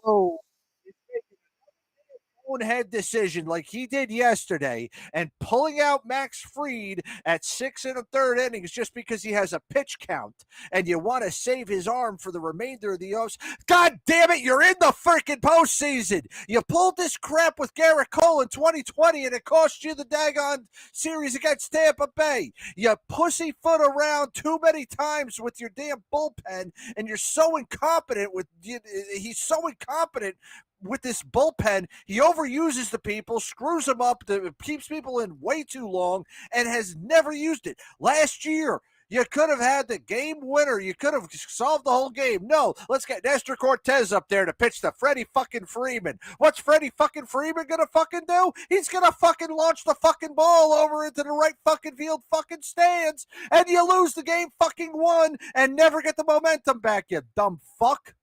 Boone is making a head decision like he did yesterday and pulling out Max Fried at 6 1/3 innings just because he has a pitch count and you want to save his arm for the remainder of the offs. God damn it, you're in the freaking postseason. You pulled this crap with Garrett Cole in 2020 and it cost you the daggone series against Tampa Bay. You pussyfoot around too many times with your damn bullpen and you're so incompetent he's so incompetent with this bullpen. He overuses the people, screws them up, keeps people in way too long, and has never used it. Last year, you could have had the game winner. You could have solved the whole game. No, let's get Nestor Cortez up there to pitch to Freddie fucking Freeman. What's Freddie fucking Freeman gonna fucking do? He's gonna fucking launch the fucking ball over into the right fucking field fucking stands, and you lose the game fucking 1 and never get the momentum back, you dumb fuck.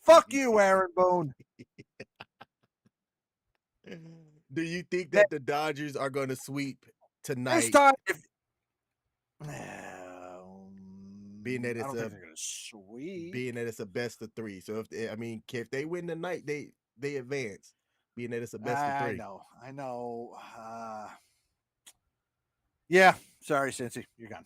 Fuck you, Aaron Boone. Do you think that the Dodgers are going to sweep tonight? This time, being that I don't think it's they're going to sweep. being that it's a best of 3, so if they win tonight, they advance. Being that it's a best of 3. I know. Yeah, sorry, Cincy, you're gone.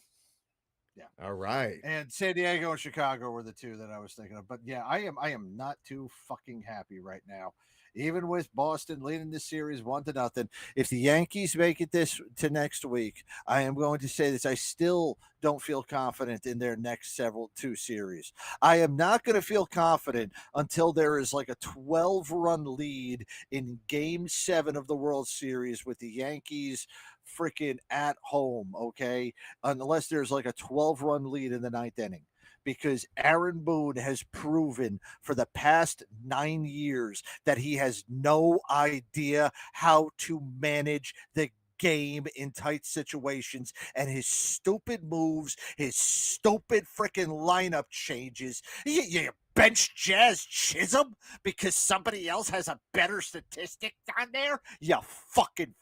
Yeah. All right. And San Diego and Chicago were the two that I was thinking of. But yeah, I am not too fucking happy right now. Even with Boston leading this series 1-0, if the Yankees make it to next week, I am going to say this. I still don't feel confident in their next 2 series. I am not going to feel confident until there is like a 12-run lead in Game 7 of the World Series with the Yankees freaking at home, okay? Unless there's like a 12-run lead in the 9th inning. Because Aaron Boone has proven for the past 9 years that he has no idea how to manage the game in tight situations, and his stupid moves, his stupid freaking lineup changes. You bench Jazz Chisholm because somebody else has a better statistic on there? You fucking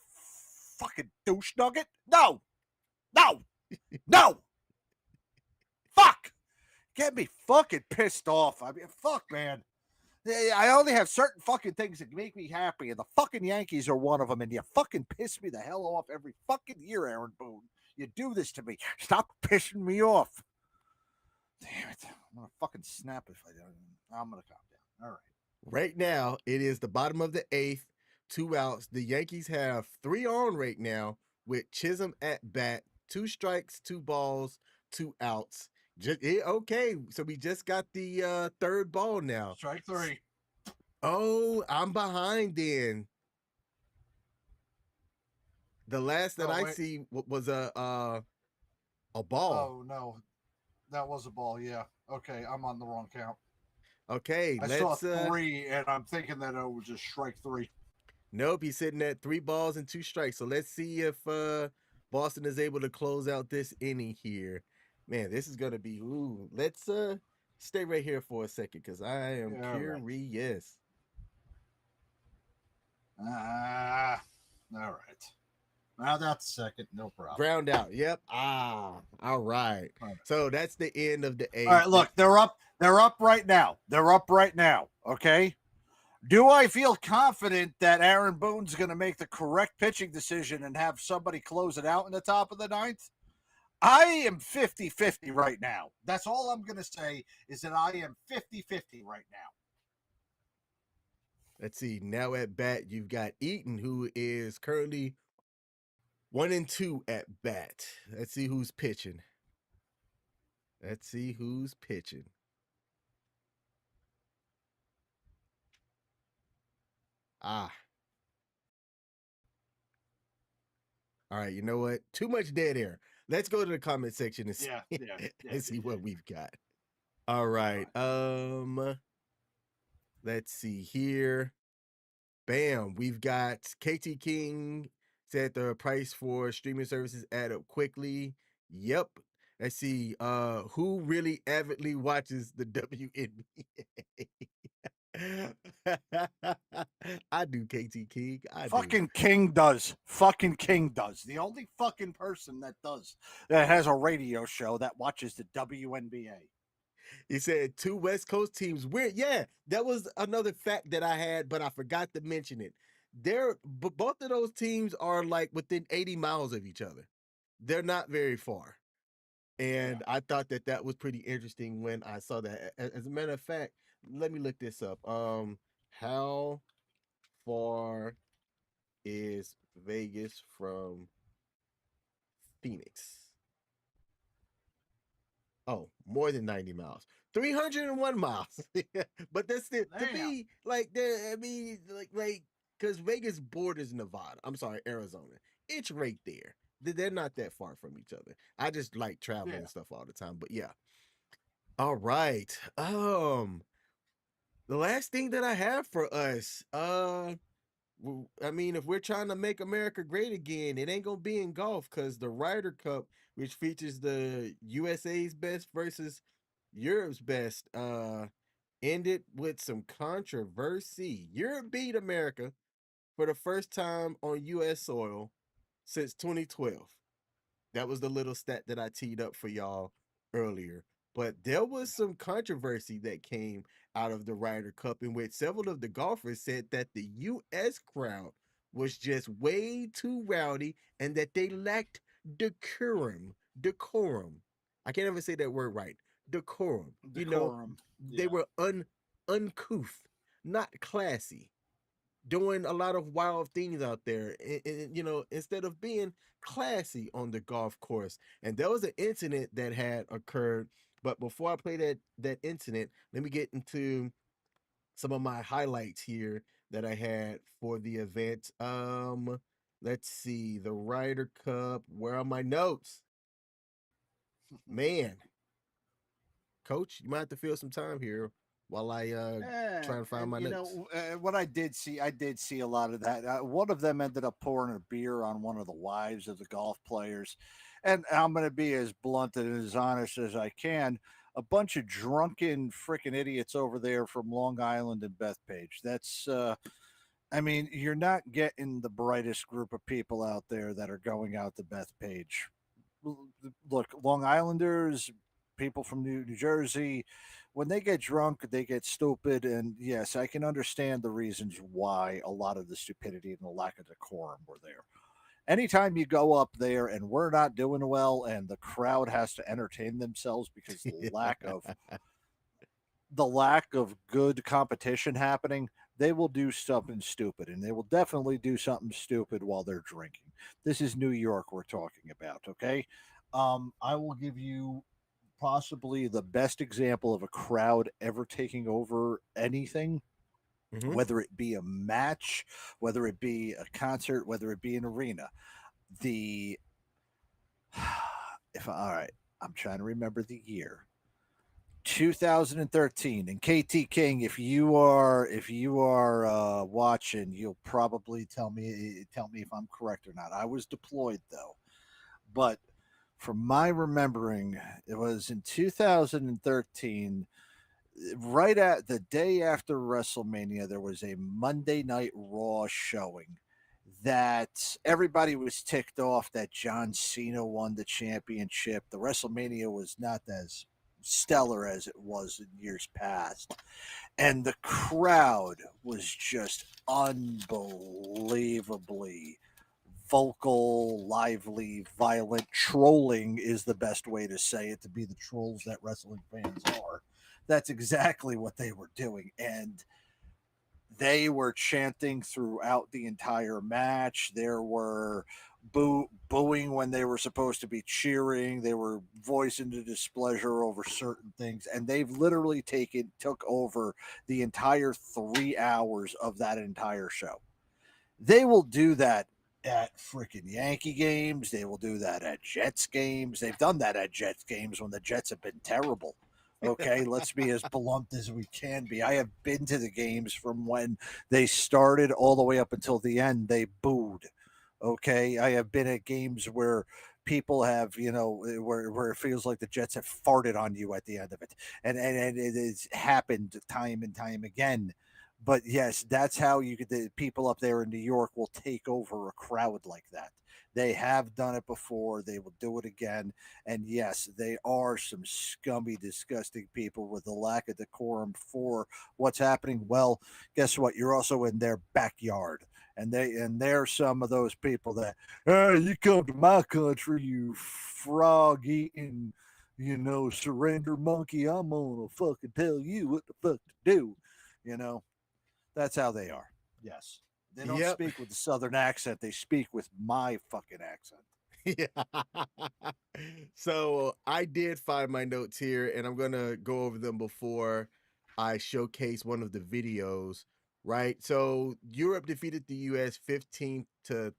douche nugget. No. Fuck. Get me fucking pissed off. I mean, fuck, man. I only have certain fucking things that make me happy, and the fucking Yankees are one of them, and you fucking piss me the hell off every fucking year, Aaron Boone. You do this to me. Stop pissing me off. Damn it. I'm going to fucking snap if I don't. I'm going to calm down. All right. Right now, it is the bottom of the 8th, 2 outs. The Yankees have 3 on right now with Chisholm at bat, 2 strikes, 2 balls, 2 outs. Okay, so we just got the 3rd ball now. Strike 3. Oh, I'm behind then. The last that I see was a ball. Oh, no. That was a ball, yeah. Okay, I'm on the wrong count. Okay, I saw 3, and I'm thinking that it was just strike 3. Nope, he's sitting at 3 balls and 2 strikes. So let's see if Boston is able to close out this inning here. Man, this is gonna be. Ooh, let's stay right here for a second because I am curious. All right. Now that's second, no problem. Ground out. Yep. All right. So that's the end of the 8th. All right, look, they're up right now. Okay. Do I feel confident that Aaron Boone's going to make the correct pitching decision and have somebody close it out in the top of the 9th? I am 50-50 right now. That's all I'm going to say is that I am 50-50 right now. Let's see. Now at bat, you've got Eaton, who is currently 1-2 at bat. Let's see who's pitching. All right, you know what? Too much dead air. Let's go to the comment section and see what we've got. All right. Let's see here. Bam. We've got KT King said the price for streaming services add up quickly. Yep. Let's see. Who really avidly watches the WNBA? I do, KT King. King does. Fucking King does. The only fucking person that has a radio show that watches the WNBA. He said 2 West Coast teams. Weird. Yeah, that was another fact that I had, but I forgot to mention it. Both of those teams are like within 80 miles of each other. They're not very far. And I thought that was pretty interesting when I saw that. As a matter of fact, let me look this up. How far is Vegas from Phoenix? Oh, more than 90 miles. 301 miles. But that's still to me like because Vegas borders Nevada. I'm sorry, Arizona. It's right there. They're not that far from each other. I just like traveling and stuff all the time. But yeah. All right. The last thing that I have for us, I mean, if we're trying to make America great again, it ain't gonna be in golf because the Ryder Cup, which features the USA's best versus Europe's best, ended with some controversy. Europe beat America for the first time on U.S. soil since 2012. That was the little stat that I teed up for y'all earlier. But there was some controversy that came out of the Ryder Cup in which several of the golfers said that the U.S. crowd was just way too rowdy and that they lacked decorum. I can't ever say that word right. Decorum. You know, they were uncouth, not classy, doing a lot of wild things out there, and, you know, instead of being classy on the golf course. And there was an incident that had occurred. But before I play that incident, let me get into some of my highlights here that I had for the event. Let's see, the Ryder Cup. Where are my notes? Man, Coach, you might have to fill some time here while I try to find my notes. What I did see a lot of that. One of them ended up pouring a beer on one of the wives of the golf players. And I'm going to be as blunt and as honest as I can. a bunch of drunken freaking idiots over there from Long Island and Bethpage. That's, I mean, you're not getting the brightest group of people out there that are going out to Bethpage. Look, Long Islanders, people from New Jersey, when they get drunk, they get stupid. And yes, I can understand the reasons why a lot of the stupidity and the lack of decorum were there. Anytime you go up there and we're not doing well and the crowd has to entertain themselves because the lack of good competition happening, they will do something stupid, and they will definitely do something stupid while they're drinking. This is New York we're talking about, okay? I will give you possibly the best example of a crowd ever taking over anything, whether it be a match, whether it be a concert, whether it be an arena. The if all right, I'm trying to remember the year. 2013, and KT King, if you are watching, you'll probably tell me if I'm correct or not. I was deployed though, but from my remembering, it was in 2013, right at the day after WrestleMania. There was a Monday Night Raw showing that everybody was ticked off that John Cena won the championship. The WrestleMania was not as stellar as it was in years past, and the crowd was just unbelievably vocal, lively, violent. Trolling is the best way to say it, to be the trolls that wrestling fans are. That's exactly what they were doing, and they were chanting throughout the entire match. There were booing when they were supposed to be cheering. They were voicing the displeasure over certain things, and they've literally took over the entire 3 hours of that entire show. They will do that at freaking Yankee games. They will do that at Jets games. They've done that at Jets games when the Jets have been terrible. Okay, let's be as blunt as we can be. I have been to the games from when they started all the way up until the end. They booed. Okay, I have been at games where people have, where it feels like the Jets have farted on you at the end of it, and it has happened time and time again. But yes, that's how the people up there in New York will take over a crowd like that. They have done it before. They will do it again. And yes, they are some scummy, disgusting people with a lack of decorum for what's happening. Well, guess what? You're also in their backyard. And they're some of those people that, hey, you come to my country, you frog eating, surrender monkey. I'm gonna fucking tell you what the fuck to do. That's how they are. Yes. They don't speak with the Southern accent. They speak with my fucking accent. Yeah. So I did find my notes here, and I'm going to go over them before I showcase one of the videos, right? So Europe defeated the U.S. 15-13 to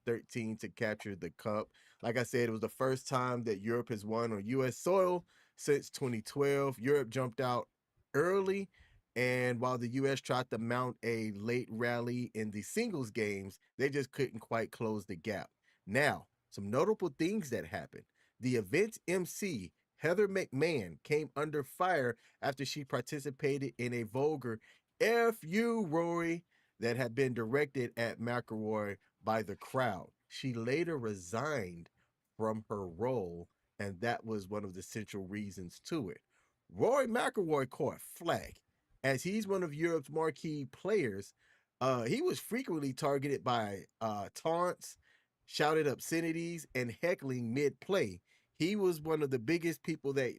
capture the cup. Like I said, it was the first time that Europe has won on U.S. soil since 2012. Europe jumped out early, and while the U.S. tried to mount a late rally in the singles games, they just couldn't quite close the gap. Now, some notable things that happened. The event's MC, Heather McMahon, came under fire after she participated in a vulgar F you, Rory, that had been directed at McElroy by the crowd. She later resigned from her role, and that was one of the central reasons to it. Rory McIlroy caught flack as he's one of Europe's marquee players. He was frequently targeted by taunts, shouted obscenities, and heckling mid-play. He was one of the biggest people that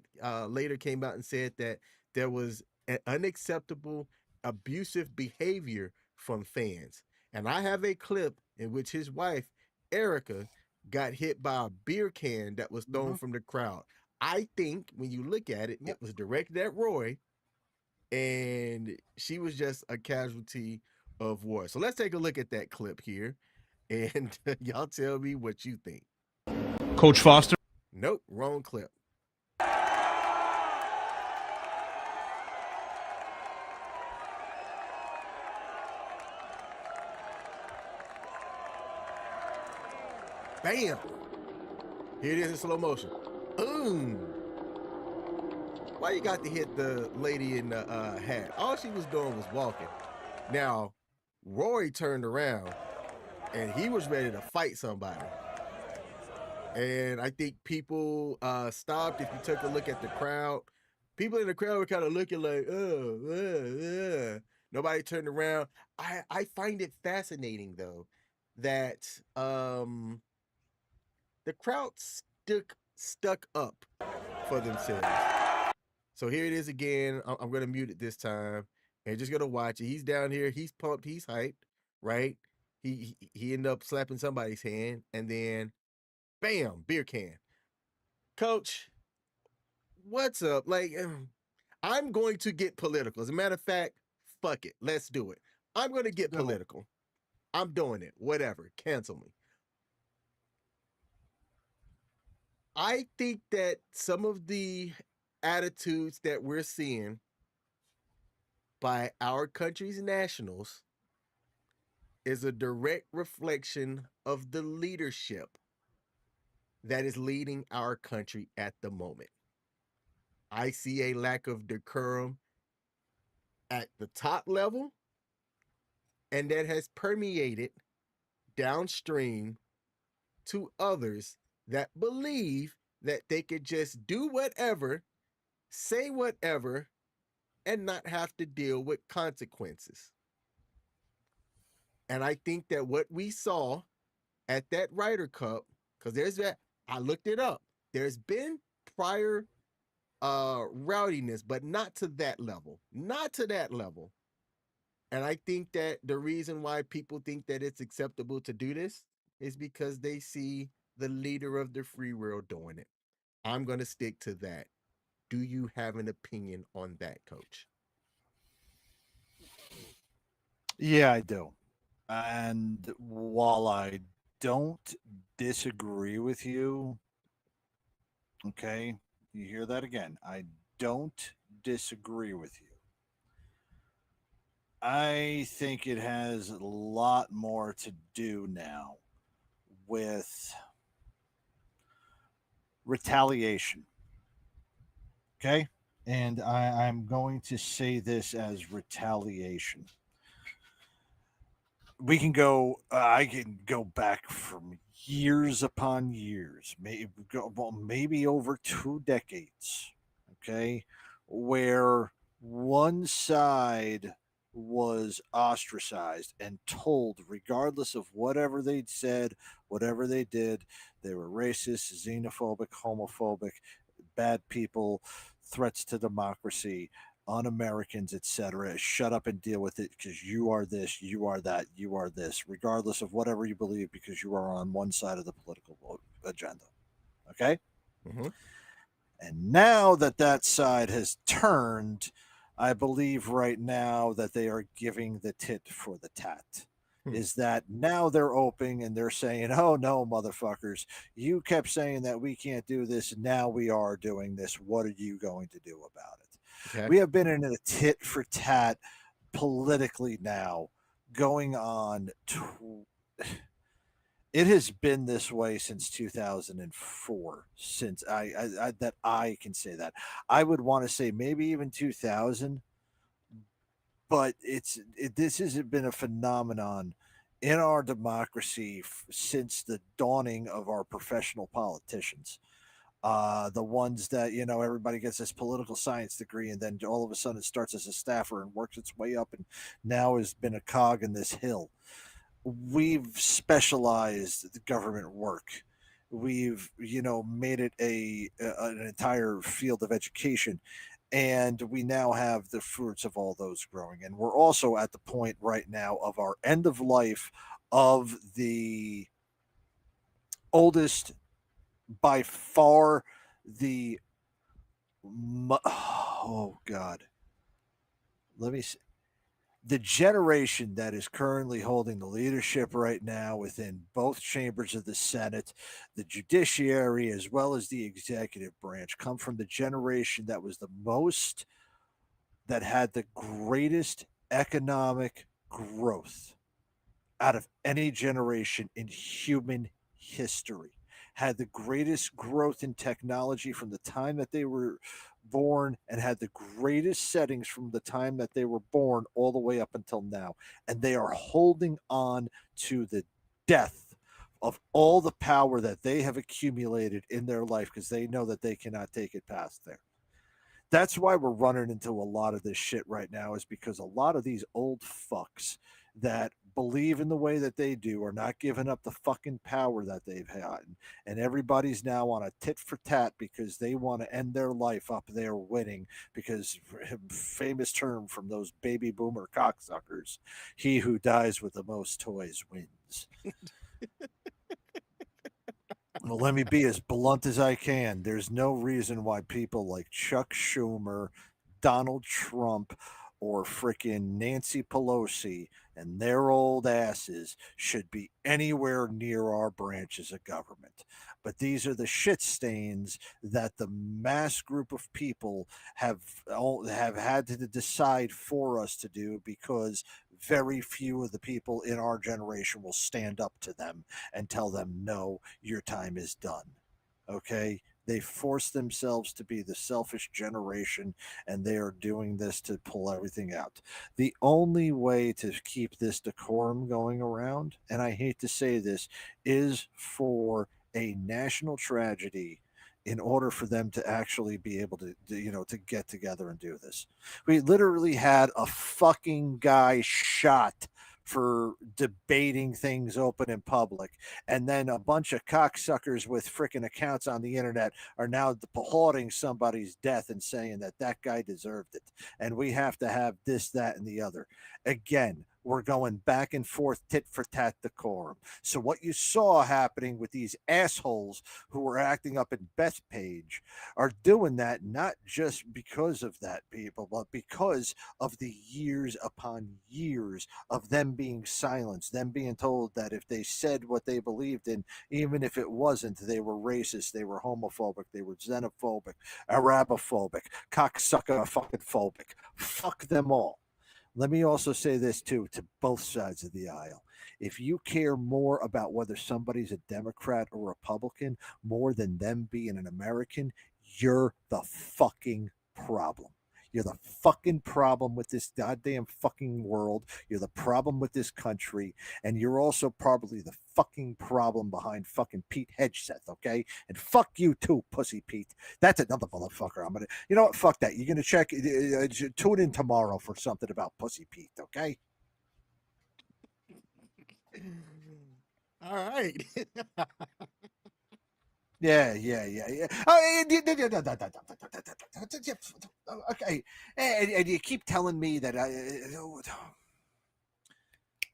later came out and said that there was an unacceptable, abusive behavior from fans. And I have a clip in which his wife, Erica, got hit by a beer can that was thrown from the crowd. I think when you look at it, it was directed at Roy, and she was just a casualty of war. So let's take a look at that clip here, and y'all tell me what you think. Coach Foster. Nope, wrong clip. Bam! Here it is in slow motion. Boom! why you got to hit the lady in the hat? All she was doing was walking. Now, Rory turned around and he was ready to fight somebody. And I think people stopped. If you took a look at the crowd, people in the crowd were kind of looking like, nobody turned around. I find it fascinating, though, that the crowd stuck up for themselves. So here it is again. I'm going to mute it this time and just going to watch it. He's down here. He's pumped. He's hyped, right? He ended up slapping somebody's hand, and then bam, beer can. Coach, what's up? Like, I'm going to get political. As a matter of fact, fuck it. Let's do it. I'm going to get political. I'm doing it. Whatever. Cancel me. I think that some of the attitudes that we're seeing by our country's nationals is a direct reflection of the leadership that is leading our country at the moment. I see a lack of decorum at the top level, and that has permeated downstream to others that believe that they could just do whatever, say whatever, and not have to deal with consequences. And I think that what we saw at that Ryder Cup, because there's that, I looked it up. There's been prior rowdiness, but not to that level. Not to that level. And I think that the reason why people think that it's acceptable to do this is because they see the leader of the free world doing it. I'm going to stick to that. Do you have an opinion on that, Coach? Yeah, I do. And while I don't disagree with you, okay, you hear that again. I don't disagree with you. I think it has a lot more to do now with retaliation. Okay? And I'm going to say this as retaliation. We can go, I can go back from years upon years, maybe over 2 decades, okay, where one side was ostracized and told, regardless of whatever they'd said, whatever they did, they were racist, xenophobic, homophobic, bad people, threats to democracy, un-Americans, etc. Shut up and deal with it because you are this, you are that, you are this, regardless of whatever you believe, because you are on one side of the political agenda. Okay? Mm-hmm. And now that that side has turned, I believe right now that they are giving the tit for the tat. Is that now they're open and they're saying, oh no, motherfuckers, you kept saying that we can't do this. Now we are doing this. What are you going to do about it? Okay. We have been in a tit for tat politically now going on. It has been this way since 2004, since I that I can say that. I would want to say maybe even 2000, but this has been a phenomenon in our democracy since the dawning of our professional politicians. The ones that, everybody gets this political science degree and then all of a sudden it starts as a staffer and works its way up and now has been a cog in this hill. We've specialized the government work. We've, made it an entire field of education. And we now have the fruits of all those growing. And we're also at the point right now of our end of life of the oldest, by far, oh God, let me see. The generation that is currently holding the leadership right now within both chambers of the Senate, the judiciary, as well as the executive branch, come from the generation that was that had the greatest economic growth out of any generation in human history, had the greatest growth in technology from the time that they were born and had the greatest settings from the time that they were born all the way up until now. And they are holding on to the death of all the power that they have accumulated in their life because they know that they cannot take it past there. That's why we're running into a lot of this shit right now, is because a lot of these old fucks that believe in the way that they do are not giving up the fucking power that they've had. And everybody's now on a tit for tat because they want to end their life up there winning, because famous term from those baby boomer cocksuckers, he who dies with the most toys wins. Well, let me be as blunt as I can. There's no reason why people like Chuck Schumer, Donald Trump, or frickin' Nancy Pelosi and their old asses should be anywhere near our branches of government. But these are the shit stains that the mass group of people have had to decide for us to do, because very few of the people in our generation will stand up to them and tell them, no, your time is done. Okay? They force themselves to be the selfish generation, and they are doing this to pull everything out. The only way to keep this decorum going around, and I hate to say this, is for a national tragedy in order for them to actually be able to to get together and do this. We literally had a fucking guy shot for debating things open in public. And then a bunch of cocksuckers with freaking accounts on the internet are now applauding somebody's death and saying that that guy deserved it. And we have to have this, that, and the other. Again, we're going back and forth, tit for tat decorum. So what you saw happening with these assholes who were acting up in Bethpage are doing that not just because of that, people, but because of the years upon years of them being silenced, them being told that if they said what they believed in, even if it wasn't, they were racist, they were homophobic, they were xenophobic, Arabophobic, cocksucker fucking phobic. Fuck them all. Let me also say this too, to both sides of the aisle. If you care more about whether somebody's a Democrat or Republican more than them being an American, you're the fucking problem. You're the fucking problem with this goddamn fucking world. You're the problem with this country. And you're also probably the fucking problem behind fucking Pete Hegseth, okay? And fuck you too, Pussy Pete. That's another motherfucker. I'm going to, you know what? Fuck that. You're going to check, tune in tomorrow for something about Pussy Pete, okay? All right. Yeah. Oh, okay. And you keep telling me that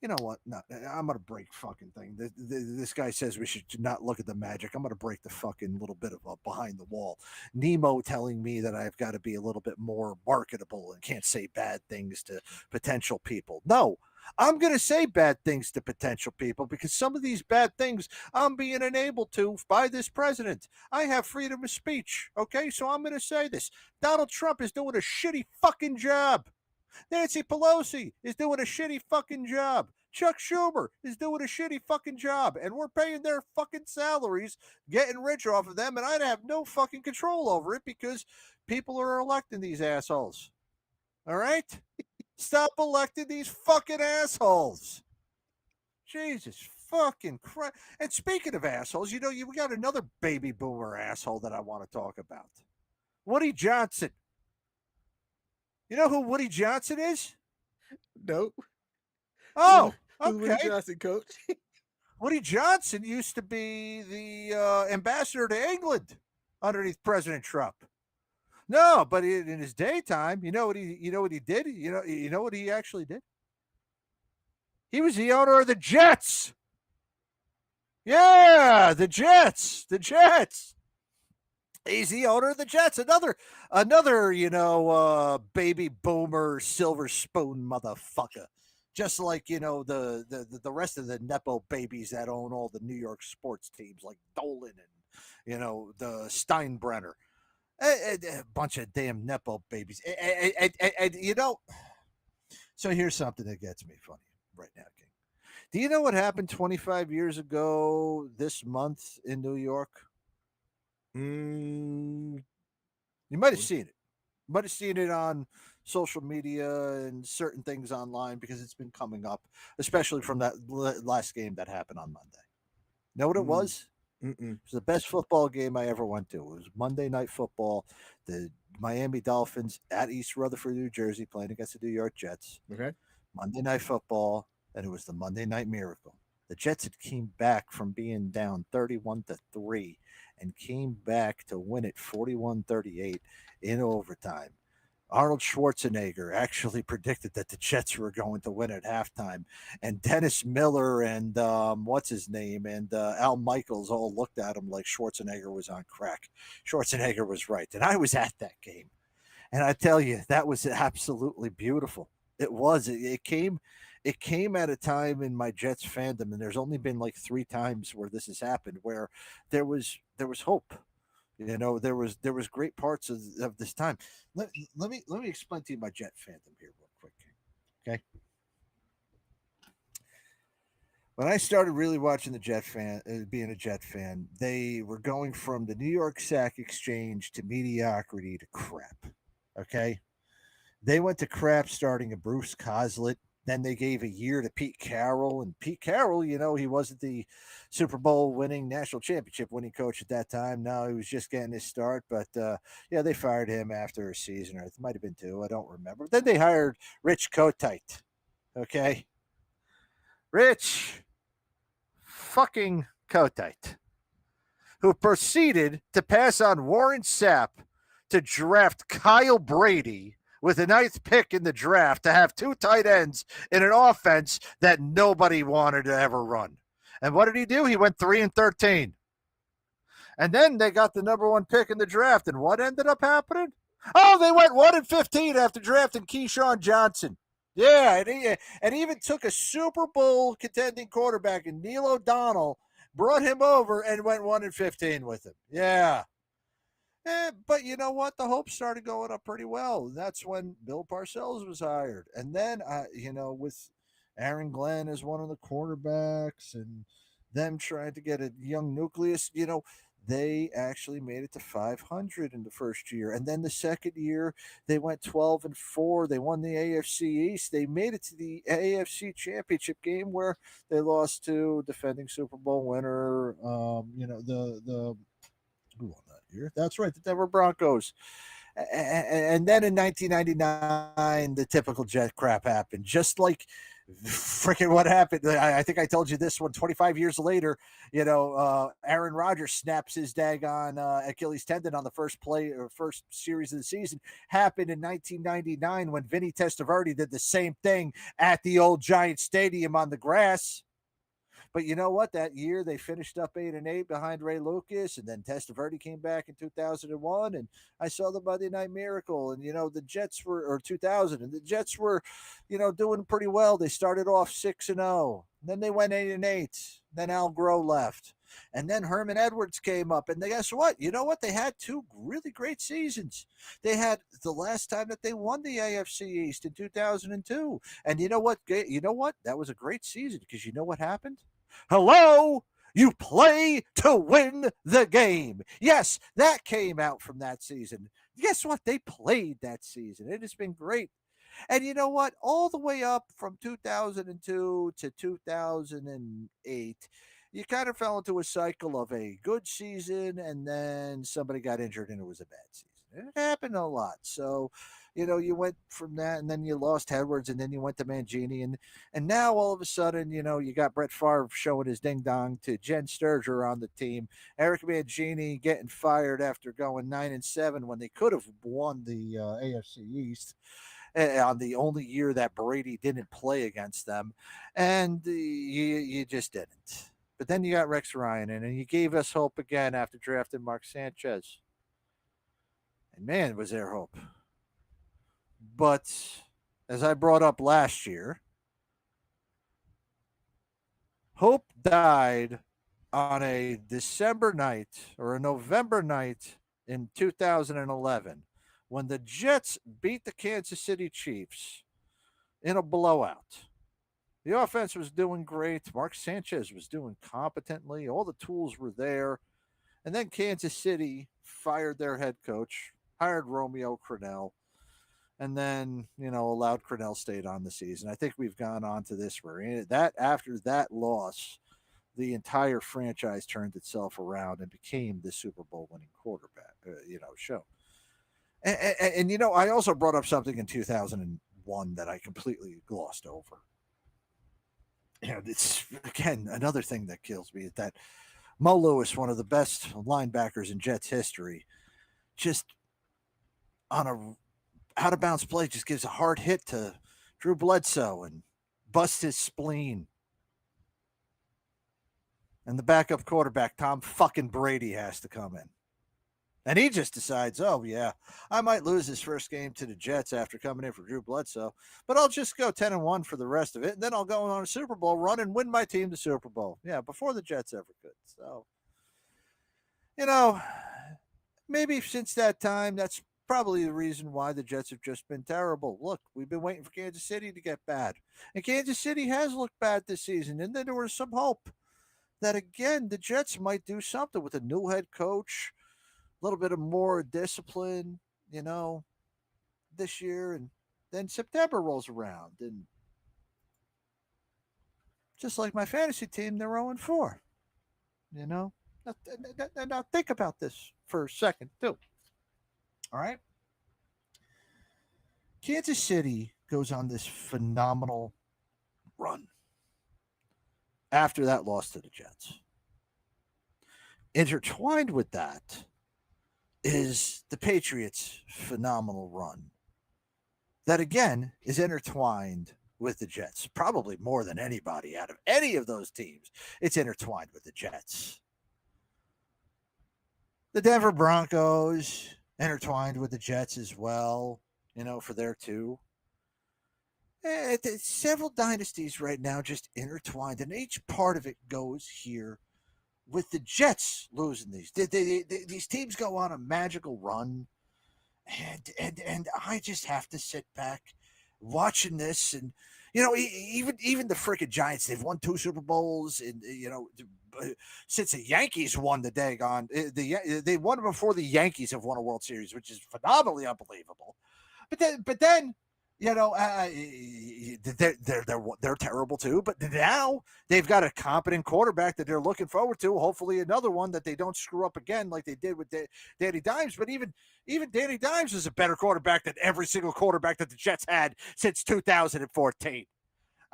you know what? No, I'm going to break fucking thing. This guy says we should not look at the magic. I'm going to break the fucking little bit of a behind the wall. Nemo telling me that I've got to be a little bit more marketable and can't say bad things to potential people. No, I'm going to say bad things to potential people because some of these bad things I'm being enabled to by this president. I have freedom of speech. Okay, so I'm going to say this. Donald Trump is doing a shitty fucking job. Nancy Pelosi is doing a shitty fucking job. Chuck Schumer is doing a shitty fucking job. And we're paying their fucking salaries, getting rich off of them. And I'd have no fucking control over it because people are electing these assholes. All right? Stop electing these fucking assholes. Jesus fucking Christ. And speaking of assholes, you got another baby boomer asshole that I want to talk about. Woody Johnson. You know who Woody Johnson is? Nope. Oh, Who's okay. Woody Johnson, coach? Woody Johnson used to be the ambassador to England underneath President Trump. No, but in his daytime, you know what he did? You know what he actually did? He was the owner of the Jets. Yeah, the Jets. He's the owner of the Jets. Another, baby boomer silver spoon motherfucker. Just like, the rest of the Nepo babies that own all the New York sports teams like Dolan and, the Steinbrenner. A bunch of damn Nepo babies. So here's something that gets me funny right now, King. Do you know what happened 25 years ago this month in New York? You might have seen it. Might have seen it on social media and certain things online because it's been coming up, especially from that last game that happened on Monday. Know what it was? Mm-mm. It was the best football game I ever went to. It was Monday Night Football. The Miami Dolphins at East Rutherford, New Jersey, playing against the New York Jets. Okay. Monday Night Football, and it was the Monday Night Miracle. The Jets had came back from being down 31-3 and came back to win it 41-38 in overtime. Arnold Schwarzenegger actually predicted that the Jets were going to win at halftime, and Dennis Miller and what's his name and Al Michaels all looked at him like Schwarzenegger was on crack. Schwarzenegger was right, and I was at that game, and I tell you that was absolutely beautiful. It was. It came. It came at a time in my Jets fandom, and there's only been like 3 times where this has happened, where there was hope. There was great parts of this time. Let me explain to you my Jet fandom here real quick. Okay. When I started really watching being a Jet fan, they were going from the New York Sack Exchange to mediocrity to crap. Okay. They went to crap starting a Bruce Coslett. Then they gave a year to Pete Carroll. And Pete Carroll, he wasn't the Super Bowl winning, national championship winning coach at that time. No, he was just getting his start. But they fired him after a season, or it might have been 2. I don't remember. Then they hired Rich Kotite. Okay. Rich fucking Kotite, who proceeded to pass on Warren Sapp to draft Kyle Brady with the 9th pick in the draft to have 2 tight ends in an offense that nobody wanted to ever run. And what did he do? He went 3-13. And then they got the number 1 pick in the draft. And what ended up happening? Oh, they went 1-15 after drafting Keyshawn Johnson. Yeah, and he even took a Super Bowl contending quarterback in Neil O'Donnell, brought him over, and went 1-15 with him. Yeah. But you know what? The hopes started going up pretty well. That's when Bill Parcells was hired. And then, with Aaron Glenn as one of the quarterbacks and them trying to get a young nucleus, they actually made it to 500 in the first year. And then the second year, they went 12-4. They won the AFC East. They made it to the AFC Championship game where they lost to defending Super Bowl winner, who won that year? That's right, the Denver Broncos. And then in 1999, the typical Jet crap happened. Just like freaking what happened. I think I told you this one 25 years later. Aaron Rodgers snaps his daggone Achilles tendon on the first series of the season. Happened in 1999 when Vinny Testaverde did the same thing at the old Giant Stadium on the grass. But you know what? That year they finished up 8-8 behind Ray Lucas, and then Testaverde came back in 2001, and I saw the Monday Night Miracle, and the Jets were, or 2000, and the Jets were, doing pretty well. They started off 6-0, then they went 8-8. Then Al Groh left, and then Herman Edwards came up, and guess what? You know what? They had 2 really great seasons. They had the last time that they won the AFC East in 2002, and you know what? That was a great season because you know what happened? Hello? You play to win the game. Yes, that came out from that season. Guess what? They played that season. It has been great. And you know what? All the way up from 2002 to 2008, you kind of fell into a cycle of a good season and then somebody got injured and it was a bad season. It happened a lot. So, you went from that and then you lost Edwards and then you went to Mangini. And now all of a sudden, you got Brett Favre showing his ding dong to Jen Sturger on the team. Eric Mangini getting fired after going 9-7 when they could have won the AFC East on the only year that Brady didn't play against them. And you just didn't. But then you got Rex Ryan in, and you gave us hope again after drafting Mark Sanchez. And man, was there hope. But as I brought up last year, hope died on a December night or a November night in 2011 when the Jets beat the Kansas City Chiefs in a blowout. The offense was doing great. Mark Sanchez was doing competently. All the tools were there. And then Kansas City fired their head coach, hired Romeo Crennel, and then, allowed Cornell State on the season. I think we've gone on to this where that after that loss, the entire franchise turned itself around and became the Super Bowl winning quarterback, show. And I also brought up something in 2001 that I completely glossed over. It's, again, another thing that kills me is that Mo Lewis, one of the best linebackers in Jets history, just on a out of bounds play, just gives a hard hit to Drew Bledsoe and busts his spleen. And the backup quarterback, Tom fucking Brady, has to come in. And he just decides, oh, yeah, I might lose his first game to the Jets after coming in for Drew Bledsoe, but I'll just go 10-1 for the rest of it, and then I'll go on a Super Bowl run and win my team the Super Bowl. Yeah, before the Jets ever could. So, maybe since that time, that's probably the reason why the Jets have just been terrible. Look, we've been waiting for Kansas City to get bad. And Kansas City has looked bad this season, and then there was some hope that, again, the Jets might do something with a new head coach, a little bit of more discipline, this year. And then September rolls around. And just like my fantasy team, they're 0-4. Now think about this for a second, too. All right? Kansas City goes on this phenomenal run after that loss to the Jets. Intertwined with that is the Patriots' phenomenal run. That, again, is intertwined with the Jets. Probably more than anybody out of any of those teams. It's intertwined with the Jets. The Denver Broncos intertwined with the Jets as well, for their two. Several dynasties right now just intertwined, and each part of it goes here with the Jets losing these. These teams go on a magical run, and I just have to sit back watching this. And even the freaking Giants, they've won 2 Super Bowls, and since the Yankees won the daggone, they won before the Yankees have won a World Series, which is phenomenally unbelievable. But then they're terrible too. But now they've got a competent quarterback that they're looking forward to. Hopefully, another one that they don't screw up again like they did with Danny Dimes. But even Danny Dimes is a better quarterback than every single quarterback that the Jets had since 2014.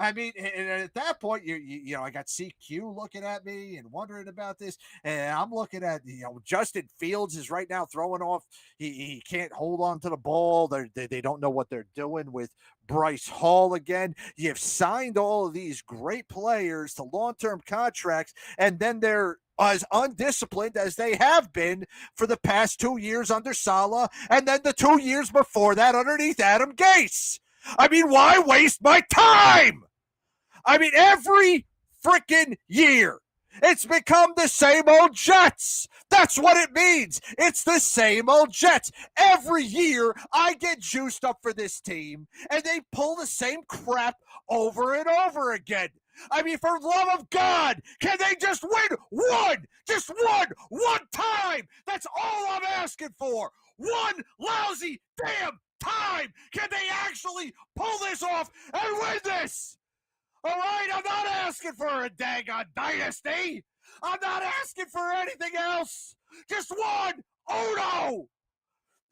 I mean, and at that point, I got CQ looking at me and wondering about this, and I'm looking at, Justin Fields is right now throwing off. He can't hold on to the ball. They don't know what they're doing with Bryce Hall again. You've signed all of these great players to long-term contracts, and then they're as undisciplined as they have been for the past 2 years under Saleh, and then the 2 years before that underneath Adam Gase. I mean, why waste my time? I mean, every freaking year, it's become the same old Jets. That's what it means. It's the same old Jets. Every year, I get juiced up for this team, and they pull the same crap over and over again. I mean, for the love of God, can they just win one? Just one time. That's all I'm asking for. One lousy damn time. Can they actually pull this off and win this? All right, I'm not asking for a daggone dynasty. I'm not asking for anything else. Just one. Oh, no.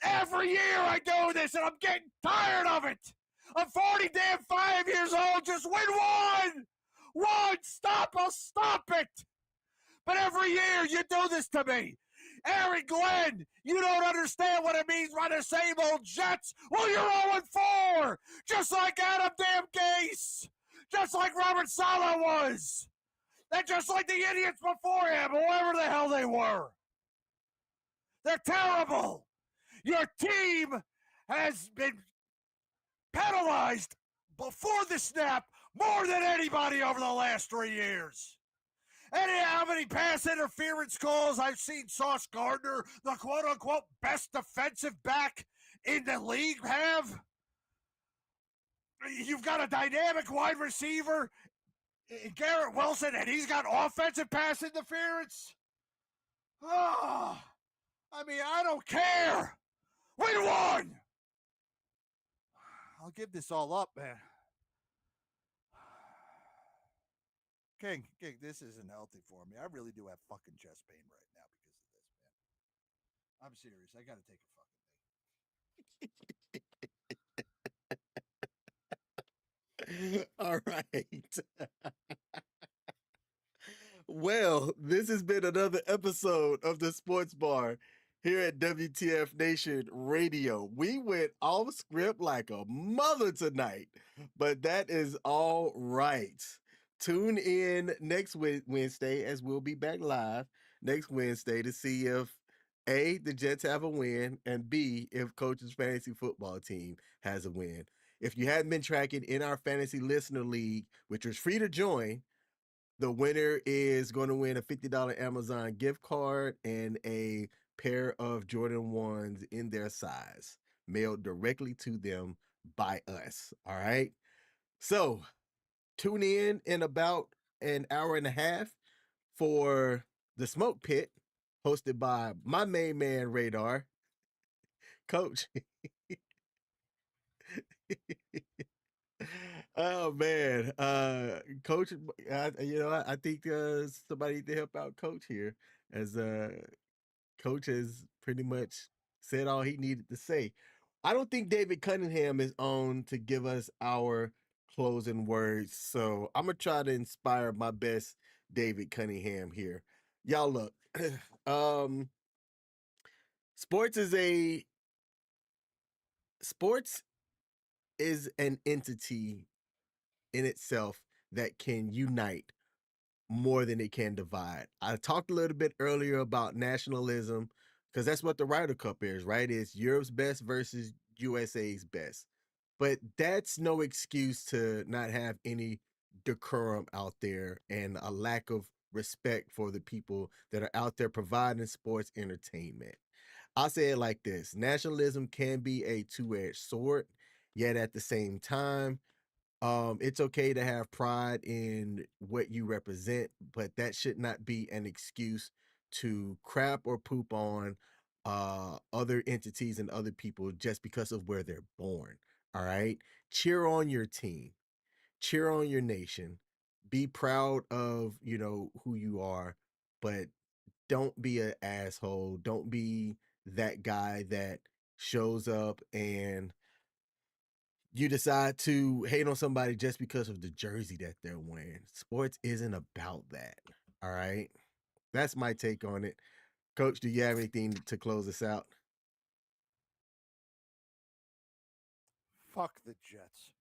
Every year I do this, and I'm getting tired of it. I'm 5 years old. Just win one. One. Stop. I'll stop it. But every year you do this to me. Aaron Glenn, you don't understand what it means by the same old Jets. Well, you're 0-4. Just like Adam damn Gase. Just like Robert Saleh was. And just like the idiots before him, whoever the hell they were. They're terrible. Your team has been penalized before the snap more than anybody over the last 3 years. And how many pass interference calls I've seen Sauce Gardner, the quote-unquote best defensive back in the league, have? You've got a dynamic wide receiver, Garrett Wilson, and he's got offensive pass interference. Oh, I mean, I don't care. Win one. I'll give this all up, man. King, this isn't healthy for me. I really do have fucking chest pain right now because of this, man. I'm serious. I got to take a fucking day. All right. Well, this has been another episode of the Sports Bar here at WTF Nation Radio. We went off script like a mother tonight, but that is all right. Tune in next Wednesday as we'll be back live next Wednesday to see if A, the Jets have a win, and B, if Coach's fantasy football team has a win. If you hadn't been tracking in our fantasy listener league, which was free to join, the winner is going to win a $50 Amazon gift card and a pair of Jordan 1s in their size, mailed directly to them by us. All right. So tune in about an hour and a half for the Smoke Pit, hosted by my main man, Radar. Coach. Oh man, Coach. I think somebody need to help out Coach here, as Coach has pretty much said all he needed to say. I don't think David Cunningham is on to give us our closing words, so I'm gonna try to inspire my best David Cunningham here. Y'all look, um, sports is a sports is an entity in itself that can unite more than it can divide. I talked a little bit earlier about nationalism because that's what the Ryder Cup is, right? It's Europe's best versus USA's best. But that's no excuse to not have any decorum out there and a lack of respect for the people that are out there providing sports entertainment. I'll say it like this: nationalism can be a two-edged sword, yet at the same time, it's okay to have pride in what you represent, but that should not be an excuse to crap or poop on other entities and other people just because of where they're born. All right. Cheer on your team, cheer on your nation, be proud of, who you are, but don't be an asshole. Don't be that guy that shows up and you decide to hate on somebody just because of the jersey that they're wearing. Sports isn't about that. All right. That's my take on it. Coach, do you have anything to close us out? Fuck the Jets.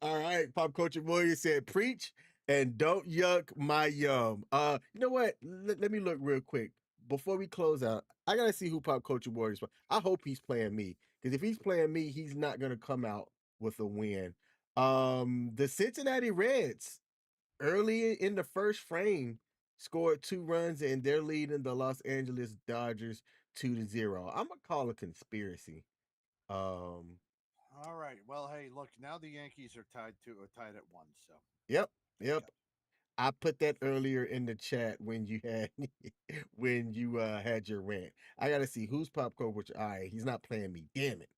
All right. Pop Culture Warrior said, preach and don't yuck my yum. You know what? Let me look real quick. Before we close out, I gotta see who Pop Culture Warrior is. I hope he's playing me. Because if he's playing me, he's not gonna come out with a win. The Cincinnati Reds, early in the first frame, scored 2 runs, and they're leading the Los Angeles Dodgers 2-0. I'm gonna call a conspiracy. All right. Well, hey, look, now the Yankees are tied at 1. So. Yep. I put that earlier in the chat when you had had your rant. I gotta see who's Pop Culture. All right, he's not playing me. Damn it.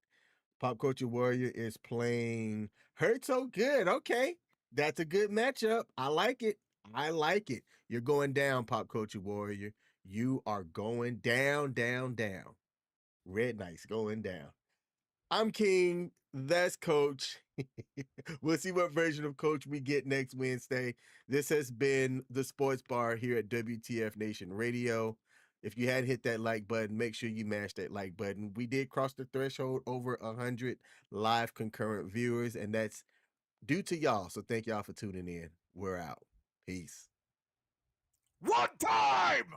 Pop Culture Warrior is playing Hurt So Good. Okay. That's a good matchup. I like it. You're going down, Pop Culture Warrior. You are going down. Red Knight's going down. I'm King. That's Coach. We'll see what version of Coach we get next Wednesday. This has been the Sports Bar here at WTF Nation Radio. If you hadn't hit that like button, make sure you mash that like button. We did cross the threshold over 100 live concurrent viewers, and that's due to y'all. So thank y'all for tuning in. We're out. Peace. One time!